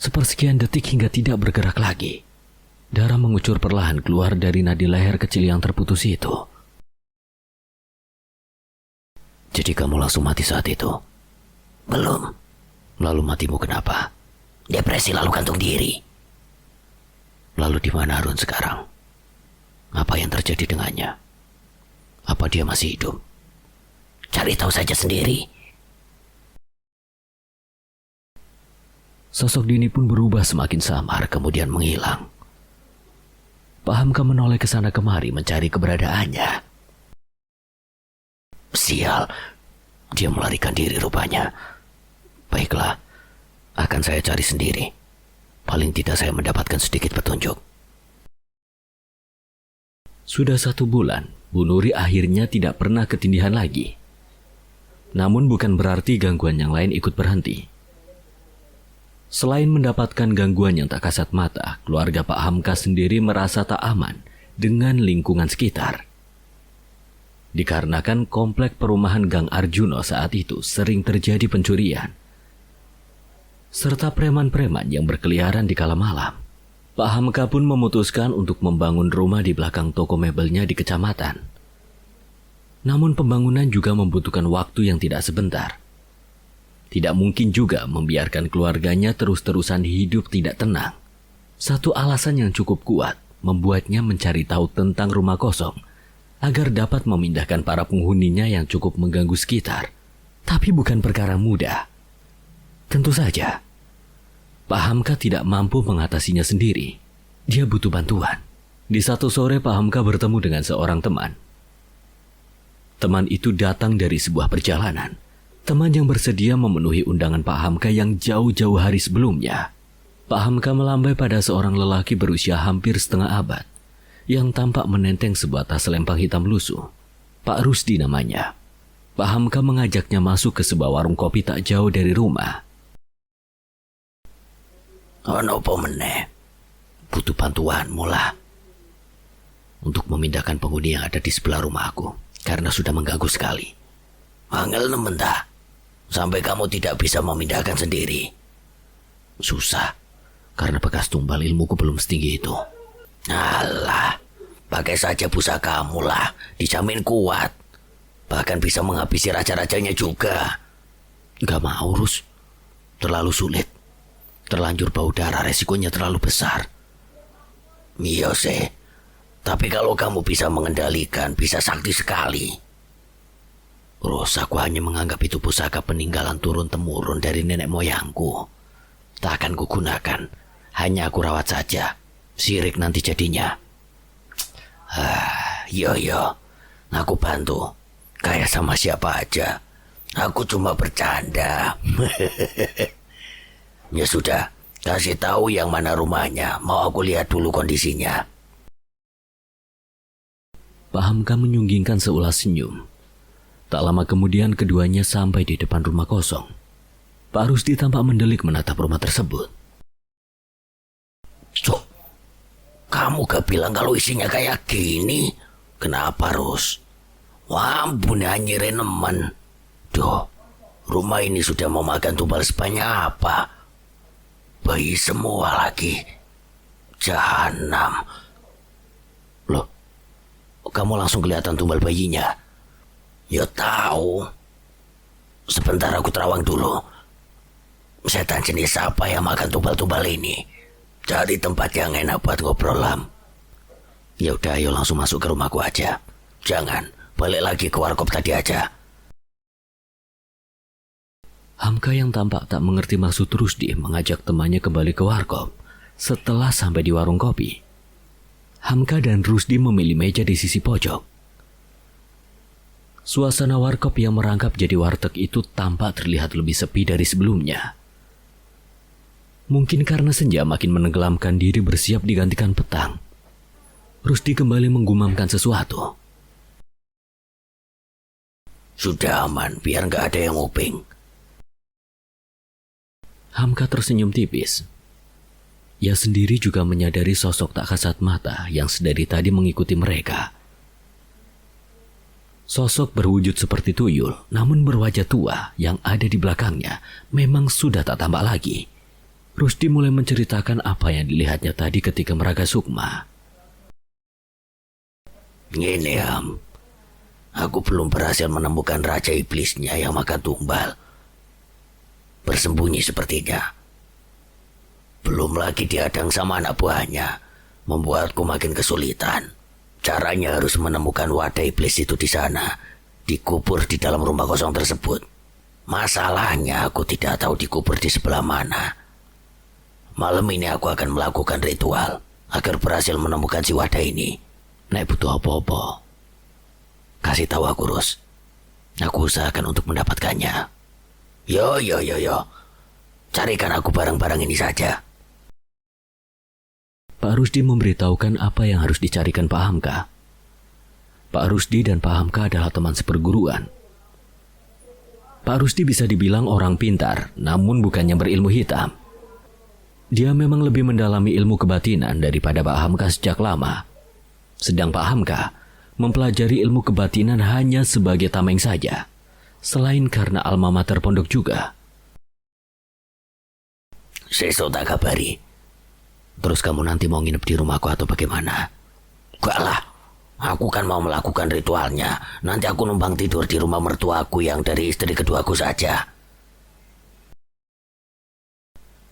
Sepersekian detik hingga tidak bergerak lagi. Darah mengucur perlahan keluar dari nadi leher kecil yang terputus itu. Jadi kamu langsung mati saat itu? Belum. Lalu matimu kenapa? Depresi lalu gantung diri. Lalu di mana Harun sekarang? Apa yang terjadi dengannya? Apa dia masih hidup? Cari tahu saja sendiri. Sosok Dini pun berubah semakin samar kemudian menghilang. Pak Hamka menoleh ke sana kemari mencari keberadaannya. Sial, dia melarikan diri rupanya. Baiklah, akan saya cari sendiri. Paling tidak saya mendapatkan sedikit petunjuk. Sudah 1 bulan, Bu Nuri akhirnya tidak pernah ketindihan lagi. Namun bukan berarti gangguan yang lain ikut berhenti. Selain mendapatkan gangguan yang tak kasat mata, keluarga Pak Hamka sendiri merasa tak aman dengan lingkungan sekitar. Dikarenakan komplek perumahan Gang Arjuno saat itu sering terjadi pencurian, serta preman-preman yang berkeliaran di kala malam. Pak Hamka pun memutuskan untuk membangun rumah di belakang toko mebelnya di kecamatan. Namun pembangunan juga membutuhkan waktu yang tidak sebentar. Tidak mungkin juga membiarkan keluarganya terus-terusan hidup tidak tenang. Satu alasan yang cukup kuat membuatnya mencari tahu tentang rumah kosong agar dapat memindahkan para penghuninya yang cukup mengganggu sekitar. Tapi bukan perkara mudah. Tentu saja, Pak Hamka tidak mampu mengatasinya sendiri. Dia butuh bantuan. Di satu sore Pak Hamka bertemu dengan seorang teman. Teman itu datang dari sebuah perjalanan. Teman yang bersedia memenuhi undangan Pak Hamka yang jauh-jauh hari sebelumnya. Pak Hamka melambai pada seorang lelaki berusia hampir setengah abad yang tampak menenteng sebuah tas selempang hitam lusuh. Pak Rusdi namanya. Pak Hamka mengajaknya masuk ke sebuah warung kopi tak jauh dari rumah. Ono po meneh? Butuh bantuanmu lah. Untuk memindahkan penghuni yang ada di sebelah rumahku karena sudah mengganggu sekali. Angel nemen ta? Sampai kamu tidak bisa memindahkan sendiri. Susah, karena bekas tumbal ilmuku belum setinggi itu. Alah, pakai saja pusakamu lah, dijamin kuat. Bahkan bisa menghabisi raja-rajanya juga. Gak mau, Rus. Terlalu sulit. Terlanjur bau darah, resikonya terlalu besar. Iya sih, tapi kalau kamu bisa mengendalikan, bisa sakti sekali. Rus, aku hanya menganggap itu pusaka peninggalan turun-temurun dari nenek moyangku. Tak akan kugunakan, hanya aku rawat saja. Sirik nanti jadinya. Yo, aku bantu. Kayak sama siapa aja. Aku cuma bercanda. Ya sudah, kasih tahu yang mana rumahnya. Mau aku lihat dulu kondisinya. Pak Hamka menyunggingkan seulas senyum. Tak lama kemudian keduanya sampai di depan rumah kosong. Pak Rusdi tampak mendelik menatap rumah tersebut. Cok, kamu gak bilang kalau isinya kayak gini? Kenapa, Rus? Wah, ampun, anjir nemen. Duh, rumah ini sudah mau makan tumbal sebanyak apa? Bayi semua lagi. Jahanam. Loh, kamu langsung kelihatan tumbal bayinya? Ya tahu. Sebentar aku terawang dulu. Setan jenis apa yang makan tumbal-tumbal ini? Cari tempat yang enak buat ngobrol, Lam. Ya udah, ayo langsung masuk ke rumahku aja. Jangan balik lagi ke warkop tadi aja. Hamka yang tampak tak mengerti maksud Rusdi mengajak temannya kembali ke warkop. Setelah sampai di warung kopi, Hamka dan Rusdi memilih meja di sisi pojok. Suasana warkop yang merangkap jadi warteg itu tampak terlihat lebih sepi dari sebelumnya. Mungkin karena senja makin menenggelamkan diri bersiap digantikan petang, Rusdi kembali menggumamkan sesuatu. Sudah aman, biar nggak ada yang nguping. Hamka tersenyum tipis. Ia sendiri juga menyadari sosok tak kasat mata yang sedari tadi mengikuti mereka. Sosok berwujud seperti tuyul, namun berwajah tua yang ada di belakangnya memang sudah tak tampak lagi. Rusdi mulai menceritakan apa yang dilihatnya tadi ketika meraga sukma. Gini, Am. Aku belum berhasil menemukan raja iblisnya yang makan tumbal. Bersembunyi sepertinya. Belum lagi dihadang sama anak buahnya. Membuatku makin kesulitan. Caranya harus menemukan wadah iblis itu di sana. Dikubur di dalam rumah kosong tersebut. Masalahnya aku tidak tahu dikubur di sebelah mana. Malam ini aku akan melakukan ritual agar berhasil menemukan si wadah ini. Nek butuh apa-apa, kasih tahu aku, Rus. Aku usahakan untuk mendapatkannya. Yo. Carikan aku barang-barang ini saja. Pak Rusdi memberitahukan apa yang harus dicarikan Pak Hamka. Pak Rusdi dan Pak Hamka adalah teman seperguruan. Pak Rusdi bisa dibilang orang pintar, namun bukannya berilmu hitam. Dia memang lebih mendalami ilmu kebatinan daripada Pak Hamka sejak lama. Sedang Pak Hamka mempelajari ilmu kebatinan hanya sebagai tameng saja, selain karena alma mater pondok juga. Sesok tak kabari. Terus kamu nanti mau nginep di rumahku atau bagaimana? Enggak lah, aku kan mau melakukan ritualnya. Nanti aku numpang tidur di rumah mertuaku yang dari istri keduaku saja.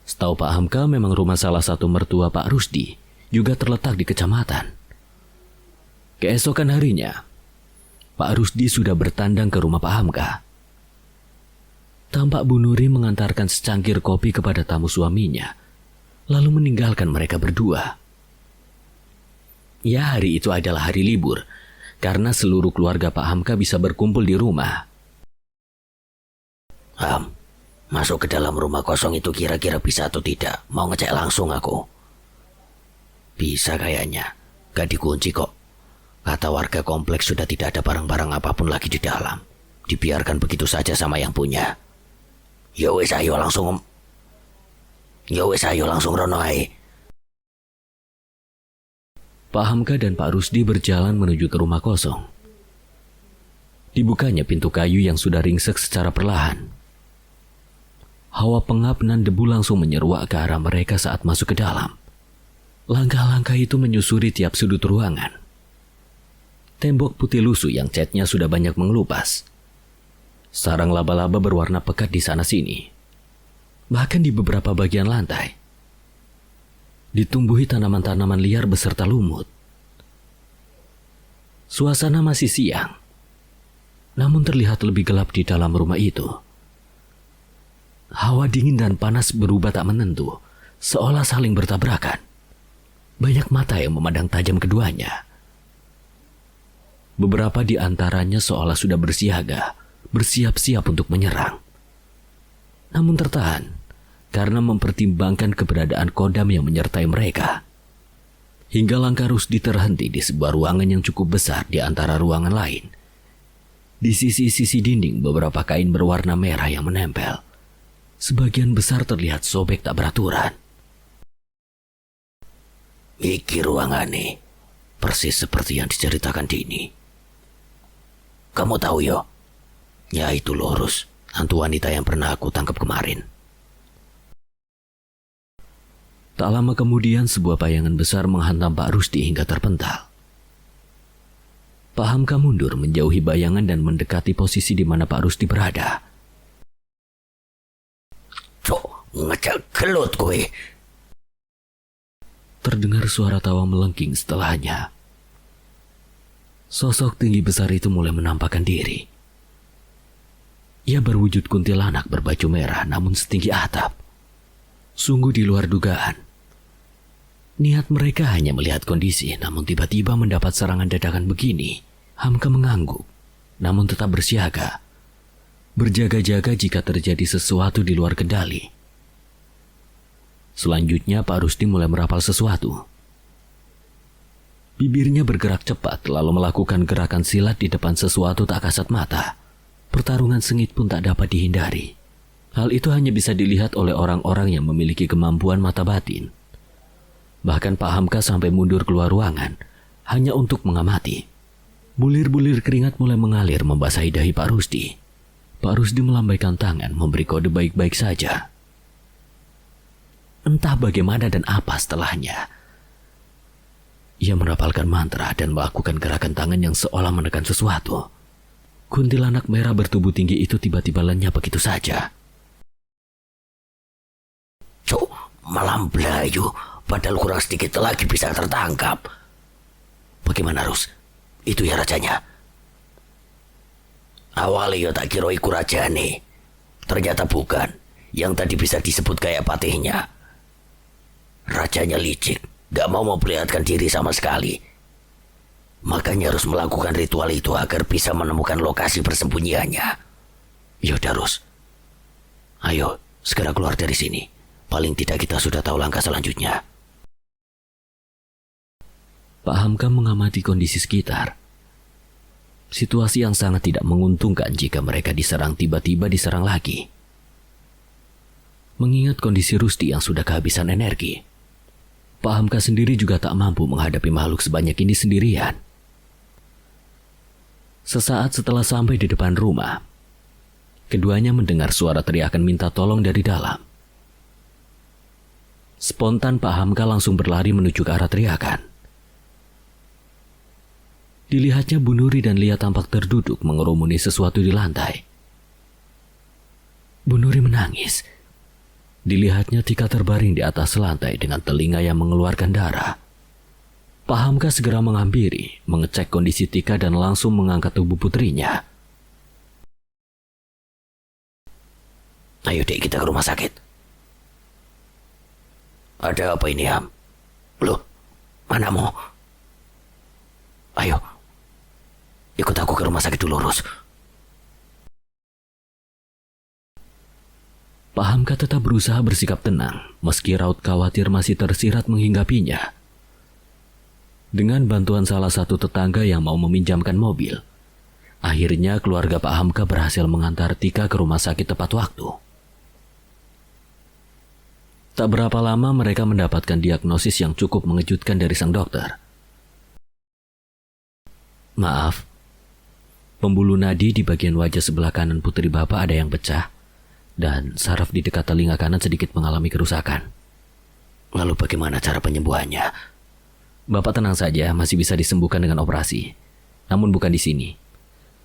Setahu Pak Hamka memang rumah salah satu mertua Pak Rusdi juga terletak di kecamatan. Keesokan harinya, Pak Rusdi sudah bertandang ke rumah Pak Hamka. Tampak Bu Nuri mengantarkan secangkir kopi kepada tamu suaminya, lalu meninggalkan mereka berdua. Ya, hari itu adalah hari libur, karena seluruh keluarga Pak Hamka bisa berkumpul di rumah. Ham, masuk ke dalam rumah kosong itu kira-kira bisa atau tidak? Mau ngecek langsung aku. Bisa kayaknya, gak dikunci kok. Kata warga kompleks sudah tidak ada barang-barang apapun lagi di dalam. Dibiarkan begitu saja sama yang punya. Ya wes ayo langsung rono ae. Pak Hamka dan Pak Rusdi berjalan menuju ke rumah kosong. Dibukanya pintu kayu yang sudah ringsek secara perlahan. Hawa pengap dan debu langsung menyeruak ke arah mereka saat masuk ke dalam. Langkah-langkah itu menyusuri tiap sudut ruangan. Tembok putih lusuh yang catnya sudah banyak mengelupas. Sarang laba-laba berwarna pekat di sana-sini. Bahkan di beberapa bagian lantai ditumbuhi tanaman-tanaman liar beserta lumut. Suasana masih siang, namun terlihat lebih gelap di dalam rumah itu. Hawa dingin dan panas berubah tak menentu, seolah saling bertabrakan. Banyak mata yang memandang tajam keduanya. Beberapa di antaranya seolah sudah bersiaga, bersiap-siap untuk menyerang. Namun tertahan, karena mempertimbangkan keberadaan kodam yang menyertai mereka. Hingga langkah Rusdi terhenti di sebuah ruangan yang cukup besar di antara ruangan lain. Di sisi-sisi dinding beberapa kain berwarna merah yang menempel. Sebagian besar terlihat sobek tak beraturan. Iki ruangan nih, persis seperti yang diceritakan Dini. Kamu tahu yo, ya itu Lurus, hantu wanita yang pernah aku tangkap kemarin. Tak lama kemudian sebuah bayangan besar menghantam Pak Rusdi hingga terpental. Pak Hamka mundur menjauhi bayangan dan mendekati posisi di mana Pak Rusdi berada. Cok, ngecek gelut kowe. Terdengar suara tawa melengking setelahnya. Sosok tinggi besar itu mulai menampakkan diri. Ia berwujud kuntilanak berbaju merah namun setinggi atap. Sungguh di luar dugaan. Niat mereka hanya melihat kondisi, namun tiba-tiba mendapat serangan dadakan begini. Hamka mengangguk, namun tetap bersiaga. Berjaga-jaga jika terjadi sesuatu di luar kendali. Selanjutnya Pak Rusdi mulai merapal sesuatu. Bibirnya bergerak cepat lalu melakukan gerakan silat di depan sesuatu tak kasat mata. Pertarungan sengit pun tak dapat dihindari. Hal itu hanya bisa dilihat oleh orang-orang yang memiliki kemampuan mata batin. Bahkan Pak Hamka sampai mundur keluar ruangan hanya untuk mengamati. Bulir-bulir keringat mulai mengalir membasahi dahi Pak Rusdi. Pak Rusdi melambaikan tangan memberi kode baik-baik saja. Entah bagaimana dan apa setelahnya. Ia merapalkan mantra dan melakukan gerakan tangan yang seolah menekan sesuatu. Kuntilanak merah bertubuh tinggi itu tiba-tiba lenyap begitu saja. Cok, malam belayu, padahal kurang sedikit lagi bisa tertangkap. Bagaimana Rus? Itu ya rajanya. Awalnya tak kira iku rajane. Ternyata bukan. Yang tadi bisa disebut kayak patihnya. Rajanya licik, gak mau memperlihatkan diri sama sekali. Makanya harus melakukan ritual itu agar bisa menemukan lokasi persembunyiannya. Yaudah Rus, ayo segera keluar dari sini. Paling tidak kita sudah tahu langkah selanjutnya. Pak Hamka mengamati kondisi sekitar. Situasi yang sangat tidak menguntungkan jika mereka diserang tiba-tiba diserang lagi. Mengingat kondisi Rusdi yang sudah kehabisan energi, Pak Hamka sendiri juga tak mampu menghadapi makhluk sebanyak ini sendirian. Sesaat setelah sampai di depan rumah, keduanya mendengar suara teriakan minta tolong dari dalam. Spontan Pak Hamka langsung berlari menuju ke arah teriakan. Dilihatnya Bu Nuri dan Lia tampak terduduk mengerumuni sesuatu di lantai. Bu Nuri menangis. Dilihatnya Tika terbaring di atas lantai dengan telinga yang mengeluarkan darah. Pak Hamka segera menghampiri, mengecek kondisi Tika dan langsung mengangkat tubuh putrinya. Ayo dek, kita ke rumah sakit. Ada apa ini, Ham? Loh, mana mau? Ayo, ikut aku ke rumah sakit dulu, Rus. Pak Hamka tetap berusaha bersikap tenang, meski raut khawatir masih tersirat menghinggapinya. Dengan bantuan salah satu tetangga yang mau meminjamkan mobil, akhirnya keluarga Pak Hamka berhasil mengantar Tika ke rumah sakit tepat waktu. Tak berapa lama mereka mendapatkan diagnosis yang cukup mengejutkan dari sang dokter. Maaf, pembuluh nadi di bagian wajah sebelah kanan putri Bapak ada yang pecah, dan saraf di dekat telinga kanan sedikit mengalami kerusakan. Lalu bagaimana cara penyembuhannya? Bapak tenang saja, masih bisa disembuhkan dengan operasi. Namun bukan di sini.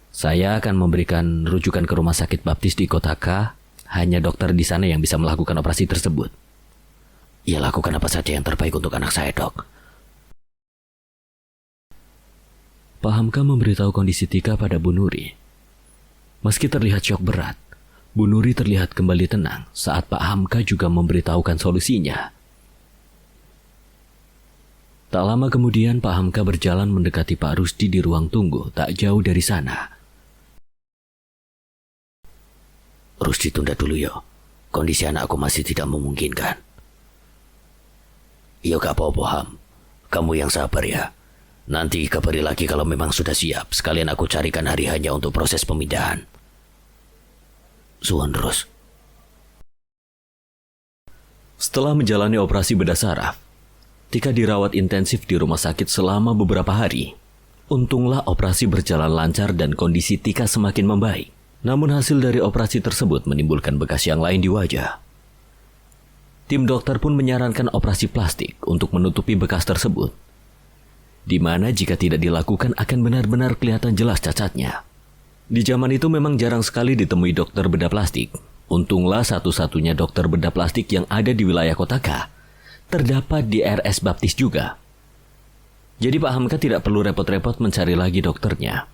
Saya akan memberikan rujukan ke rumah sakit baptis di Kota K. Hanya dokter di sana yang bisa melakukan operasi tersebut. Ya lakukan apa saja yang terbaik untuk anak saya, Dok. Pak Hamka memberitahu kondisi Tika pada Bu Nuri. Meski terlihat syok berat, Bu Nuri terlihat kembali tenang saat Pak Hamka juga memberitahukan solusinya. Tak lama kemudian Pak Hamka berjalan mendekati Pak Rusdi di ruang tunggu tak jauh dari sana. Rusdi, tunda dulu yo. Kondisi anakku masih tidak memungkinkan. Yo gak apa-apa, Ham. Kamu yang sabar ya. Nanti kabari lagi kalau memang sudah siap. Sekalian aku carikan hari hanya untuk proses pemindahan. Suwun, Rus. Setelah menjalani operasi bedah saraf, Tika dirawat intensif di rumah sakit selama beberapa hari. Untunglah operasi berjalan lancar dan kondisi Tika semakin membaik. Namun hasil dari operasi tersebut menimbulkan bekas yang lain di wajah. Tim dokter pun menyarankan operasi plastik untuk menutupi bekas tersebut, di mana jika tidak dilakukan akan benar-benar kelihatan jelas cacatnya. Di zaman itu memang jarang sekali ditemui dokter bedah plastik. Untunglah satu-satunya dokter bedah plastik yang ada di wilayah Kota K terdapat di RS Baptis juga. Jadi Pak Hamka tidak perlu repot-repot mencari lagi dokternya.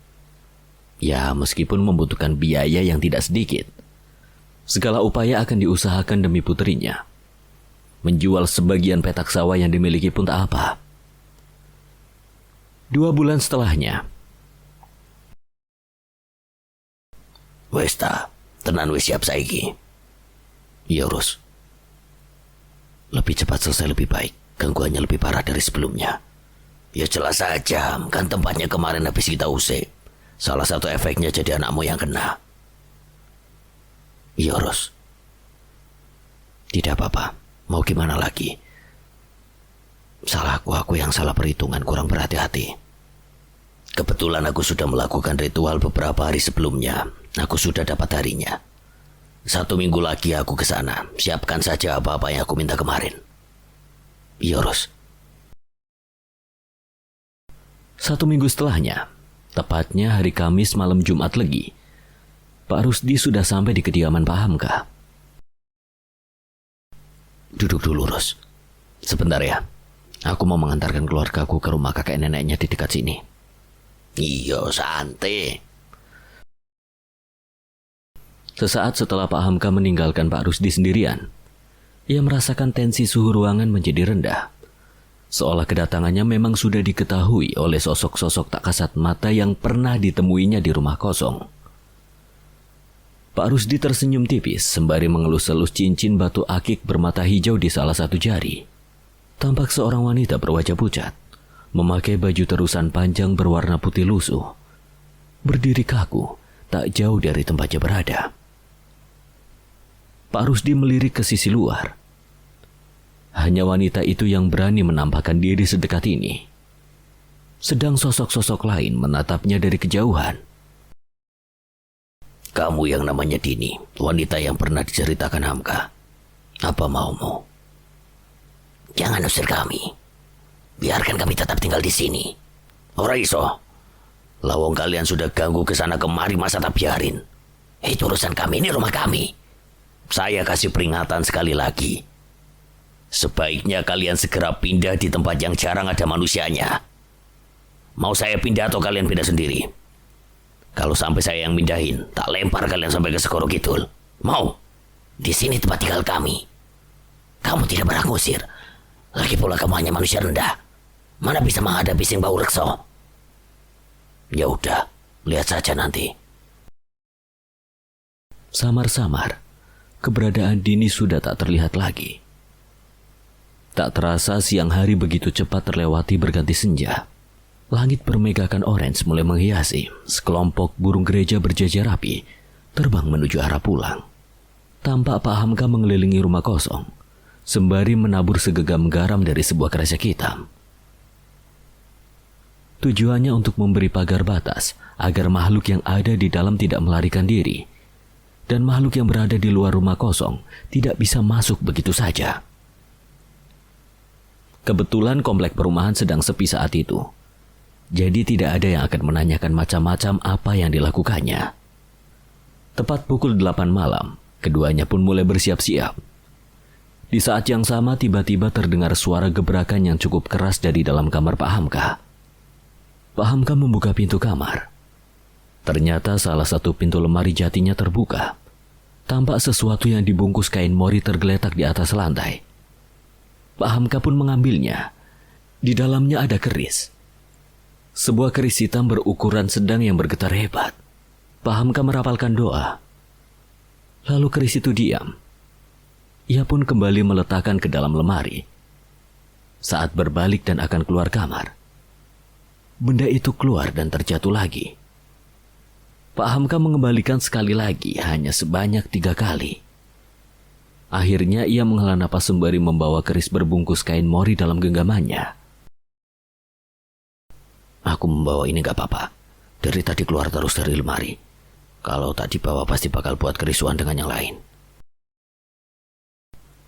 Ya, meskipun membutuhkan biaya yang tidak sedikit, segala upaya akan diusahakan demi putrinya. Menjual sebagian petak sawah yang dimiliki pun tak apa. 2 bulan setelahnya, Wes ta, tenan wis siap saiki. iya Rus, lebih cepat selesai lebih baik. Gangguannya lebih parah dari sebelumnya. Ya jelas saja, kan tempatnya kemarin habis kita usik. Salah satu efeknya jadi anakmu yang kena. Iya Rus, tidak apa-apa. Mau gimana lagi? Salahku, aku yang salah perhitungan, kurang berhati-hati. Kebetulan aku sudah melakukan ritual beberapa hari sebelumnya. Aku sudah dapat harinya. 1 minggu lagi aku ke sana. Siapkan saja apa-apa yang aku minta kemarin. Iya Rus. 1 minggu setelahnya, tepatnya hari Kamis malam Jumat Legi, Pak Rusdi sudah sampai di kediaman Pak Hamka. Duduk dulu Rus. Sebentar ya. Aku mau mengantarkan keluargaku ke rumah kakek neneknya di dekat sini. Iya, santai. Sesaat setelah Pak Hamka meninggalkan Pak Rusdi sendirian, ia merasakan tensi suhu ruangan menjadi rendah. Seolah kedatangannya memang sudah diketahui oleh sosok-sosok tak kasat mata yang pernah ditemuinya di rumah kosong. Pak Rusdi tersenyum tipis sembari mengelus-elus cincin batu akik bermata hijau di salah satu jari. Tampak seorang wanita berwajah pucat, memakai baju terusan panjang berwarna putih lusuh, berdiri kaku tak jauh dari tempatnya berada. Pak Rusdi melirik ke sisi luar. Hanya wanita itu yang berani menampakkan diri sedekat ini. Sedang sosok-sosok lain menatapnya dari kejauhan. Kamu yang namanya Dini, wanita yang pernah diceritakan Hamka. Apa maumu? Jangan usir kami. Biarkan kami tetap tinggal di sini. Ora iso. Lawang kalian sudah ganggu ke sana kemari, masa tak biarin. Itu urusan kami, ini rumah kami. Saya kasih peringatan sekali lagi. Sebaiknya kalian segera pindah di tempat yang jarang ada manusianya. Mau saya pindah atau kalian pindah sendiri? Kalau sampai saya yang pindahin, tak lempar kalian sampai ke Segoro Kidul. Mau? Di sini tempat tinggal kami. Kamu tidak berhak ngusir. Lagi pula kamu hanya manusia rendah. Mana bisa menghadapi sing bau rekso? Ya udah, lihat saja nanti. Samar-samar, keberadaan Dini sudah tak terlihat lagi. Tak terasa siang hari begitu cepat terlewati berganti senja. Langit bermegakan orange mulai menghiasi. Sekelompok burung gereja berjajar rapi terbang menuju arah pulang. Tampak Pak Hamka mengelilingi rumah kosong sembari menabur segenggam garam dari sebuah kresek hitam. Tujuannya untuk memberi pagar batas agar makhluk yang ada di dalam tidak melarikan diri, dan makhluk yang berada di luar rumah kosong tidak bisa masuk begitu saja. Kebetulan komplek perumahan sedang sepi saat itu, jadi tidak ada yang akan menanyakan macam-macam apa yang dilakukannya. Tepat pukul 8 malam, keduanya pun mulai bersiap-siap. Di saat yang sama tiba-tiba terdengar suara gebrakan yang cukup keras dari dalam kamar Pak Hamka. Pak Hamka membuka pintu kamar. Ternyata salah satu pintu lemari jatinya terbuka. Tampak sesuatu yang dibungkus kain mori tergeletak di atas lantai. Pak Hamka pun mengambilnya. Di dalamnya ada keris. Sebuah keris hitam berukuran sedang yang bergetar hebat. Pak Hamka merapalkan doa. Lalu keris itu diam. Ia pun kembali meletakkan ke dalam lemari. Saat berbalik dan akan keluar kamar, benda itu keluar dan terjatuh lagi. Pak Hamka mengembalikan sekali lagi hanya sebanyak 3 kali. Akhirnya ia menghela napas sembari membawa keris berbungkus kain mori dalam genggamannya. Aku membawa ini gak apa-apa. Dari tadi keluar terus dari lemari. Kalau tak dibawa pasti bakal buat kerisuan dengan yang lain.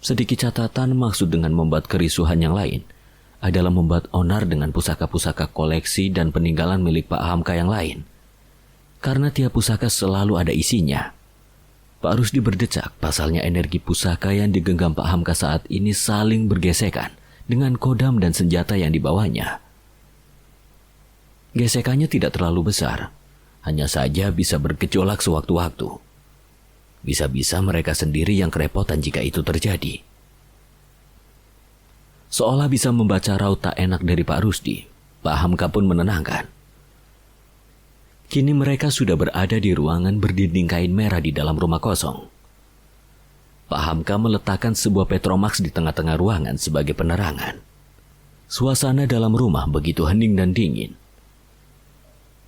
Sedikit catatan, maksud dengan membuat kerisuhan yang lain adalah membuat onar dengan pusaka-pusaka koleksi dan peninggalan milik Pak Hamka yang lain. Karena tiap pusaka selalu ada isinya. Pak Rusdi berdecak, pasalnya energi pusaka yang digenggam Pak Hamka saat ini saling bergesekan dengan kodam dan senjata yang dibawanya. Gesekannya tidak terlalu besar, hanya saja bisa bergejolak sewaktu-waktu. Bisa-bisa mereka sendiri yang kerepotan jika itu terjadi. Seolah bisa membaca raut tak enak dari Pak Rusdi, Pak Hamka pun menenangkan. Kini mereka sudah berada di ruangan berdinding kain merah di dalam rumah kosong. Pak Hamka meletakkan sebuah Petromax di tengah-tengah ruangan sebagai penerangan. Suasana dalam rumah begitu hening dan dingin.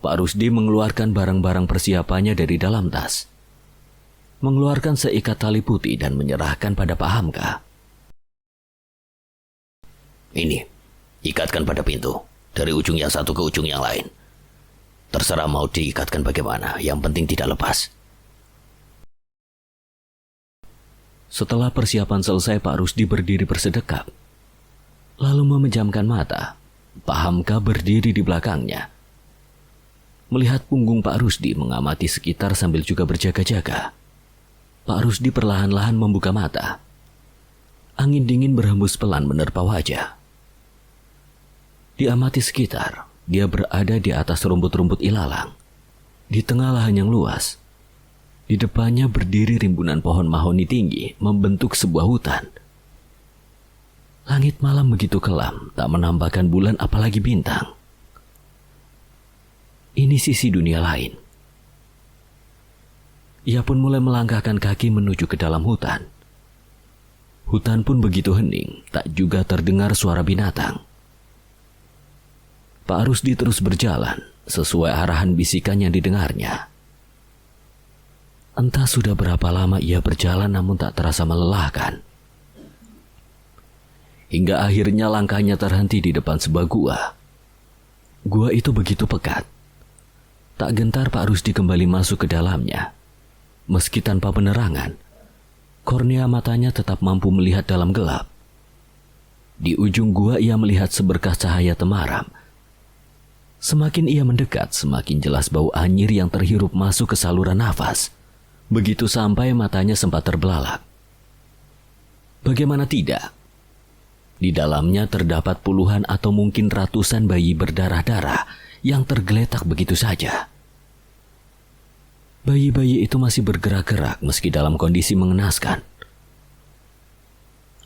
Pak Rusdi mengeluarkan barang-barang persiapannya dari dalam tas. Mengeluarkan seikat tali putih dan menyerahkan pada Pak Hamka. Ini, ikatkan pada pintu. Dari ujung yang satu ke ujung yang lain. Terserah mau diikatkan bagaimana, yang penting tidak lepas. Setelah persiapan selesai, Pak Rusdi berdiri bersedekap. Lalu memejamkan mata. Pak Hamka berdiri di belakangnya. Melihat punggung Pak Rusdi, mengamati sekitar sambil juga berjaga-jaga. Pak Rusdi perlahan-lahan membuka mata. Angin dingin berhembus pelan menerpa wajah. Diamati sekitar, dia berada di atas rumput-rumput ilalang. Di tengah lahan yang luas. Di depannya berdiri rimbunan pohon mahoni tinggi membentuk sebuah hutan. Langit malam begitu kelam, tak menambahkan bulan apalagi bintang. Ini sisi dunia lain. Ia pun mulai melangkahkan kaki menuju ke dalam hutan. Hutan pun begitu hening, tak juga terdengar suara binatang. Pak Rusdi terus berjalan, sesuai arahan bisikan yang didengarnya. Entah sudah berapa lama ia berjalan namun tak terasa melelahkan. Hingga akhirnya langkahnya terhenti di depan sebuah gua. Gua itu begitu pekat. Tak gentar Pak Rusdi kembali masuk ke dalamnya. Meski tanpa penerangan, kornea matanya tetap mampu melihat dalam gelap. Di ujung gua ia melihat seberkas cahaya temaram. Semakin ia mendekat, semakin jelas bau anyir yang terhirup masuk ke saluran nafas. Begitu sampai matanya sempat terbelalak. Bagaimana tidak? Di dalamnya terdapat puluhan atau mungkin ratusan bayi berdarah-darah yang tergeletak begitu saja. Bayi-bayi itu masih bergerak-gerak meski dalam kondisi mengenaskan.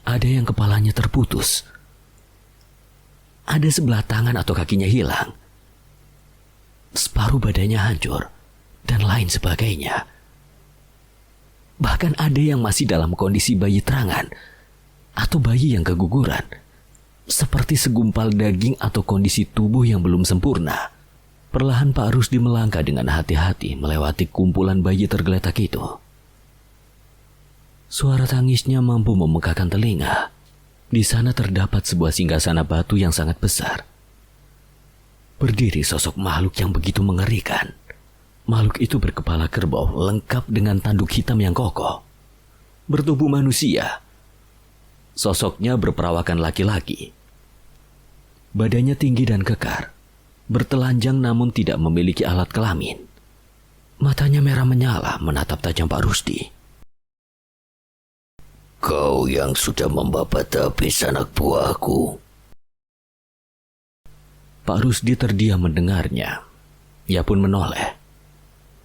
Ada yang kepalanya terputus. Ada sebelah tangan atau kakinya hilang. Separuh badannya hancur, dan lain sebagainya. Bahkan ada yang masih dalam kondisi bayi terangan, atau bayi yang keguguran, seperti segumpal daging atau kondisi tubuh yang belum sempurna. Perlahan Pak Rusdi melangkah dengan hati-hati melewati kumpulan bayi tergeletak itu. Suara tangisnya mampu memekakan telinga. Di sana terdapat sebuah singgasana batu yang sangat besar. Berdiri sosok makhluk yang begitu mengerikan. Makhluk itu berkepala kerbau lengkap dengan tanduk hitam yang kokoh. Bertubuh manusia. Sosoknya berperawakan laki-laki. Badannya tinggi dan kekar. Bertelanjang namun tidak memiliki alat kelamin. Matanya merah menyala menatap tajam Pak Rusdi. Kau yang sudah membabat habis anak buahku. Pak Rusdi terdiam mendengarnya. Ia pun menoleh.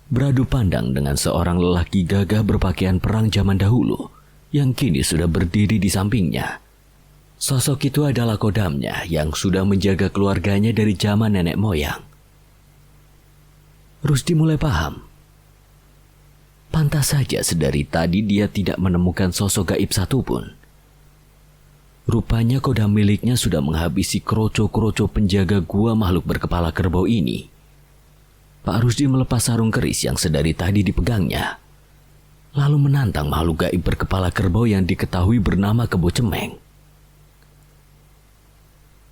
Beradu pandang dengan seorang lelaki gagah berpakaian perang zaman dahulu yang kini sudah berdiri di sampingnya. Sosok itu adalah kodamnya yang sudah menjaga keluarganya dari zaman nenek moyang. Rusdi mulai paham. Pantas saja sedari tadi dia tidak menemukan sosok gaib satupun. Rupanya kodam miliknya sudah menghabisi kroco-kroco penjaga gua makhluk berkepala kerbau ini. Pak Rusdi melepas sarung keris yang sedari tadi dipegangnya. lalu menantang makhluk gaib berkepala kerbau yang diketahui bernama Kebo Cemeng.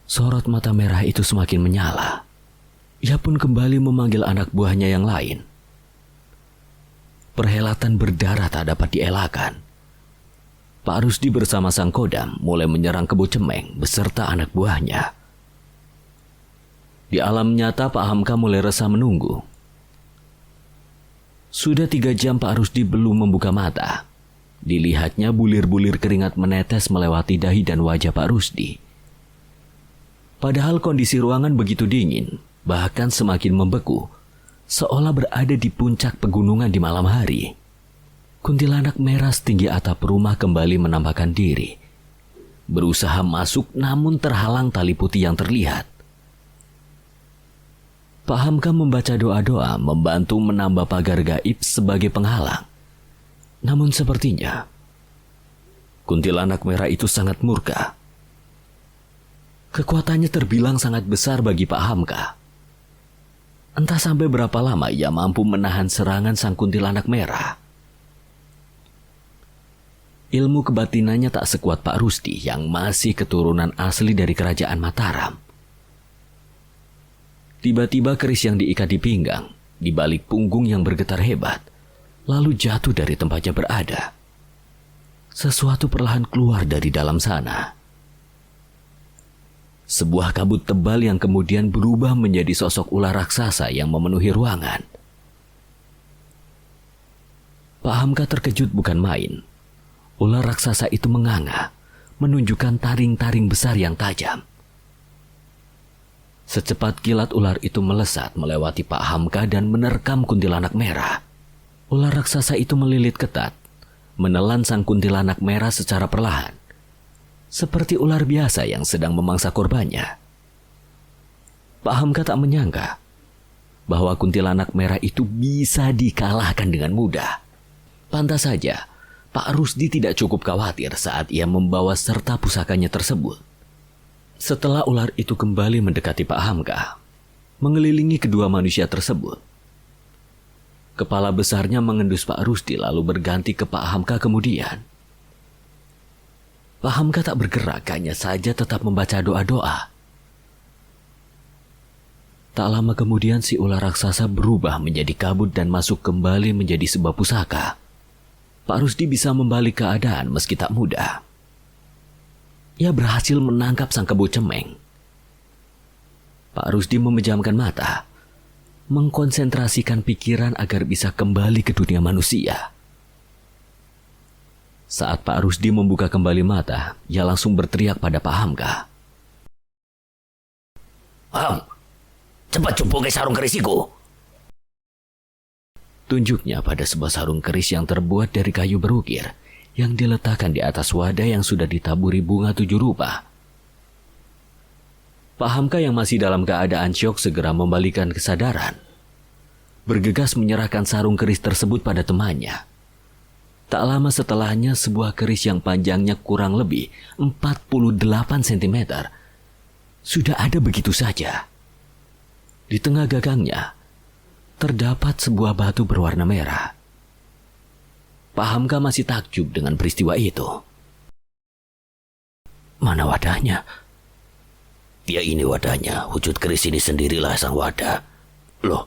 Sorot mata merah itu semakin menyala. Ia pun kembali memanggil anak buahnya yang lain. Perhelatan berdarah tak dapat dielakkan. Pak Rusdi bersama sang kodam mulai menyerang Kebo Cemeng beserta anak buahnya. Di alam nyata Pak Hamka mulai resah menunggu. Sudah 3 jam Pak Rusdi belum membuka mata. Dilihatnya bulir-bulir keringat menetes melewati dahi dan wajah Pak Rusdi. Padahal kondisi ruangan begitu dingin, bahkan semakin membeku, seolah berada di puncak pegunungan di malam hari. Kuntilanak merah setinggi atap rumah kembali menampakkan diri. Berusaha masuk namun terhalang tali putih yang terlihat. Pak Hamka membaca doa-doa membantu menambah pagar gaib sebagai penghalang. Namun sepertinya kuntilanak merah itu sangat murka. Kekuatannya terbilang sangat besar bagi Pak Hamka. Entah sampai berapa lama ia mampu menahan serangan sang kuntilanak merah. Ilmu kebatinannya tak sekuat Pak Rusdi yang masih keturunan asli dari kerajaan Mataram. Tiba-tiba keris yang diikat di pinggang, di balik punggung yang bergetar hebat, lalu jatuh dari tempatnya berada. Sesuatu perlahan keluar dari dalam sana. Sebuah kabut tebal yang kemudian berubah menjadi sosok ular raksasa yang memenuhi ruangan. Pak Hamka terkejut bukan main. Ular raksasa itu menganga, menunjukkan taring-taring besar yang tajam. Secepat kilat ular itu melesat melewati Pak Hamka dan menerkam kuntilanak merah. Ular raksasa itu melilit ketat, menelan sang kuntilanak merah secara perlahan. Seperti ular biasa yang sedang memangsa korbannya. Pak Hamka tak menyangka bahwa kuntilanak merah itu bisa dikalahkan dengan mudah. Pantas saja, Pak Rusdi tidak cukup khawatir saat ia membawa serta pusakanya tersebut. Setelah ular itu kembali mendekati Pak Hamka, mengelilingi kedua manusia tersebut. Kepala besarnya mengendus Pak Rusdi lalu berganti ke Pak Hamka kemudian. Pak Hamka tak bergerak, hanya saja tetap membaca doa-doa. Tak lama kemudian si ular raksasa berubah menjadi kabut dan masuk kembali menjadi sebuah pusaka. Pak Rusdi bisa membalik keadaan meski tak mudah. Ia berhasil menangkap sang Kebo Cemeng. Pak Rusdi memejamkan mata, mengkonsentrasikan pikiran agar bisa kembali ke dunia manusia. Saat Pak Rusdi membuka kembali mata, ia langsung berteriak pada Pak Hamka. Ham, cepat jumpungi sarung kerisiku. Tunjuknya pada sebuah sarung keris yang terbuat dari kayu berukir, yang diletakkan di atas wadah yang sudah ditaburi bunga 7 rupa. Pak Hamka yang masih dalam keadaan syok segera membalikan kesadaran. Bergegas menyerahkan sarung keris tersebut pada temannya. Tak lama setelahnya sebuah keris yang panjangnya kurang lebih 48 cm sudah ada begitu saja. Di tengah gagangnya terdapat sebuah batu berwarna merah. Pak Hamka masih takjub dengan peristiwa itu. Mana wadahnya? Ya ini wadahnya, wujud keris ini sendirilah sang wadah. Loh,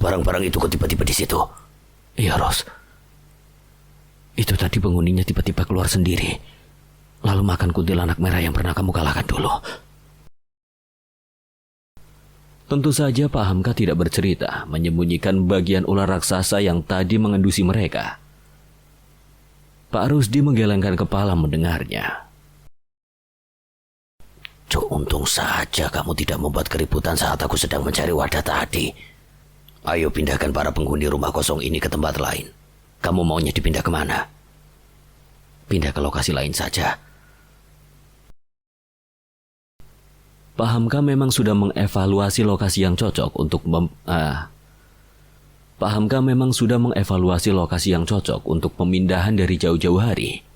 barang-barang itu kok tiba-tiba di situ? Iya, Ros. Itu tadi penghuninya tiba-tiba keluar sendiri, lalu makan kuntilanak merah yang pernah kamu kalahkan dulu. Tentu saja Pak Hamka tidak bercerita menyembunyikan bagian ular raksasa yang tadi mengendusi mereka. Pak Rusdi menggelengkan kepala mendengarnya. Cuk, untung saja kamu tidak membuat keributan saat aku sedang mencari wadah tadi. Ayo pindahkan para penghuni rumah kosong ini ke tempat lain. Kamu maunya dipindah kemana? Pindah ke lokasi lain saja. Pak Hamka memang sudah mengevaluasi lokasi yang cocok untuk Pak Hamka memang sudah mengevaluasi lokasi yang cocok untuk pemindahan dari jauh-jauh hari.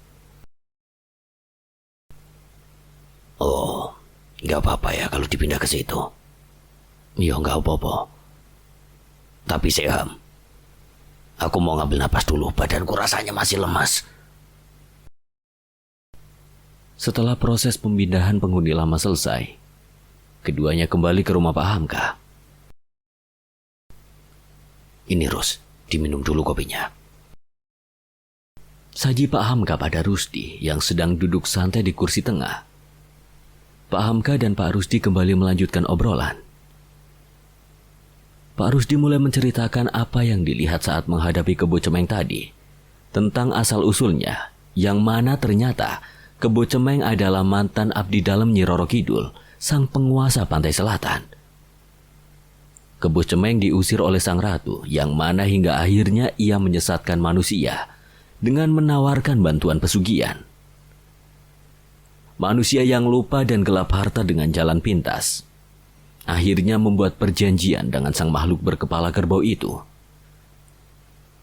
Oh, nggak apa-apa ya kalau dipindah ke situ. Ya nggak apa-apa. Tapi Seham, Aku mau ngambil napas dulu, badanku rasanya masih lemas. Setelah proses pemindahan penghuni lama selesai, keduanya kembali ke rumah Pak Hamka. Ini Rus, diminum dulu kopinya. Saji Pak Hamka pada Rusdi yang sedang duduk santai di kursi tengah. Pak Hamka dan Pak Rusdi kembali melanjutkan obrolan. Pak Rusdi mulai menceritakan apa yang dilihat saat menghadapi Kebo Cemeng tadi, tentang asal-usulnya, yang mana ternyata Kebo Cemeng adalah mantan abdi dalam Nyi Roro Kidul, sang penguasa pantai selatan. Kebo Cemeng diusir oleh sang ratu, yang mana hingga akhirnya ia menyesatkan manusia dengan menawarkan bantuan pesugihan. Manusia yang lupa dan gelap harta dengan jalan pintas akhirnya membuat perjanjian dengan sang makhluk berkepala kerbau itu.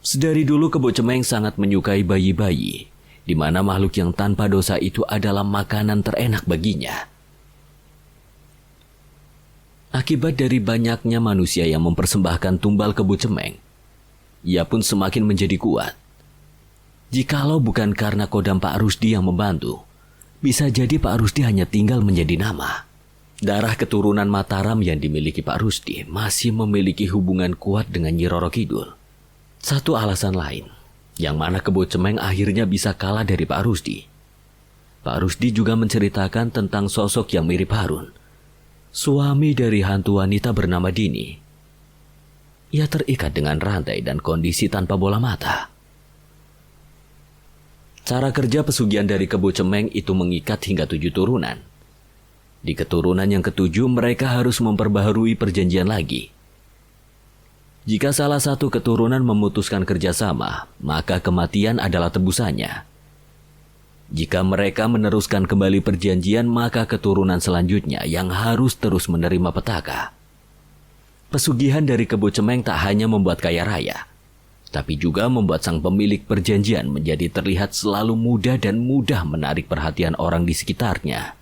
Sedari dulu Kebo Cemeng sangat menyukai bayi-bayi, di mana makhluk yang tanpa dosa itu adalah makanan terenak baginya. Akibat dari banyaknya manusia yang mempersembahkan tumbal Kebo Cemeng, ia pun semakin menjadi kuat. Jikalau bukan karena kodam Pak Rusdi yang membantu, bisa jadi Pak Rusdi hanya tinggal menjadi nama. Darah keturunan Mataram yang dimiliki Pak Rusdi masih memiliki hubungan kuat dengan Nyi Roro Kidul. Satu alasan lain, yang mana Kebo Cemeng akhirnya bisa kalah dari Pak Rusdi. Pak Rusdi juga menceritakan tentang sosok yang mirip Harun, suami dari hantu wanita bernama Dini. Ia terikat dengan rantai dan kondisi tanpa bola mata. Cara kerja pesugihan dari Kebo Cemeng itu mengikat hingga 7 turunan. Di keturunan yang ke-7 mereka harus memperbaharui perjanjian lagi. Jika salah satu keturunan memutuskan kerjasama, maka kematian adalah tebusannya. Jika mereka meneruskan kembali perjanjian, maka keturunan selanjutnya yang harus terus menerima petaka. Pesugihan dari Kebo Cemeng tak hanya membuat kaya raya, tapi juga membuat sang pemilik perjanjian menjadi terlihat selalu muda dan mudah menarik perhatian orang di sekitarnya.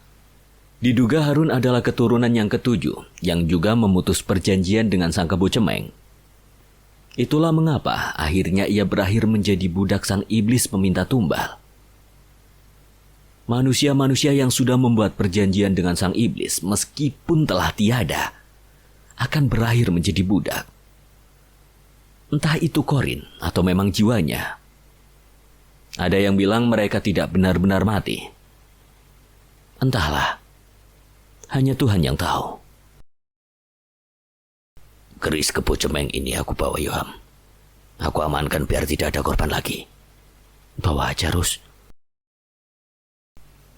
Diduga Harun adalah keturunan yang ke-7 yang juga memutus perjanjian dengan sang Kebo Cemeng. Itulah mengapa akhirnya ia berakhir menjadi budak sang iblis peminta tumbal. Manusia-manusia yang sudah membuat perjanjian dengan sang iblis meskipun telah tiada akan berakhir menjadi budak. Entah itu korin atau memang jiwanya. Ada yang bilang mereka tidak benar-benar mati. Entahlah. Hanya Tuhan yang tahu. Keris Kebo Cemeng ini aku bawa Yoham. Aku amankan biar tidak ada korban lagi. Bawa aja, Rus.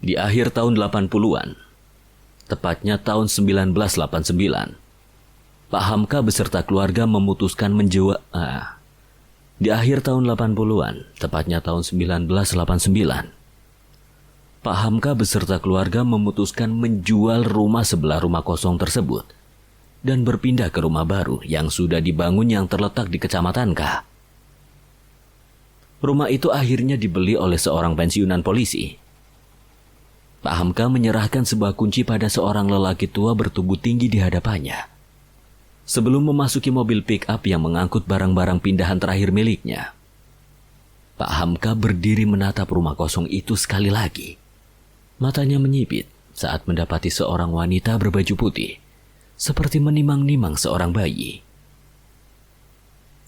Di akhir tahun 80-an, tepatnya tahun 1989, Pak Hamka beserta keluarga memutuskan Di akhir tahun 80-an, tepatnya tahun 1989, Pak Hamka beserta keluarga memutuskan menjual rumah sebelah rumah kosong tersebut dan berpindah ke rumah baru yang sudah dibangun yang terletak di Kecamatan K. Rumah itu akhirnya dibeli oleh seorang pensiunan polisi. Pak Hamka menyerahkan sebuah kunci pada seorang lelaki tua bertubuh tinggi di hadapannya. Sebelum memasuki mobil pick-up yang mengangkut barang-barang pindahan terakhir miliknya, Pak Hamka berdiri menatap rumah kosong itu sekali lagi. Matanya menyipit saat mendapati seorang wanita berbaju putih, seperti menimang-nimang seorang bayi.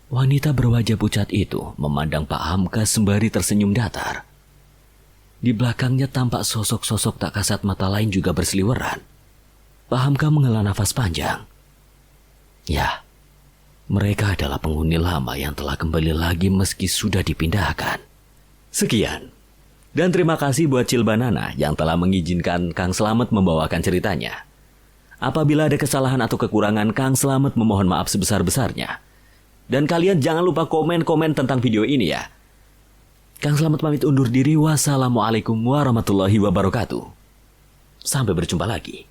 Wanita berwajah pucat itu memandang Pak Hamka sembari tersenyum datar. Di belakangnya tampak sosok-sosok tak kasat mata lain juga berseliweran. Pak Hamka menghela nafas panjang. Ya, mereka adalah penghuni lama yang telah kembali lagi meski sudah dipindahkan. Sekian. Dan terima kasih buat Cilbanana yang telah mengizinkan Kang Slamet membawakan ceritanya. Apabila ada kesalahan atau kekurangan, Kang Slamet memohon maaf sebesar-besarnya. Dan kalian jangan lupa komen-komen tentang video ini ya. Kang Slamet pamit undur diri. Wassalamualaikum warahmatullahi wabarakatuh. Sampai berjumpa lagi.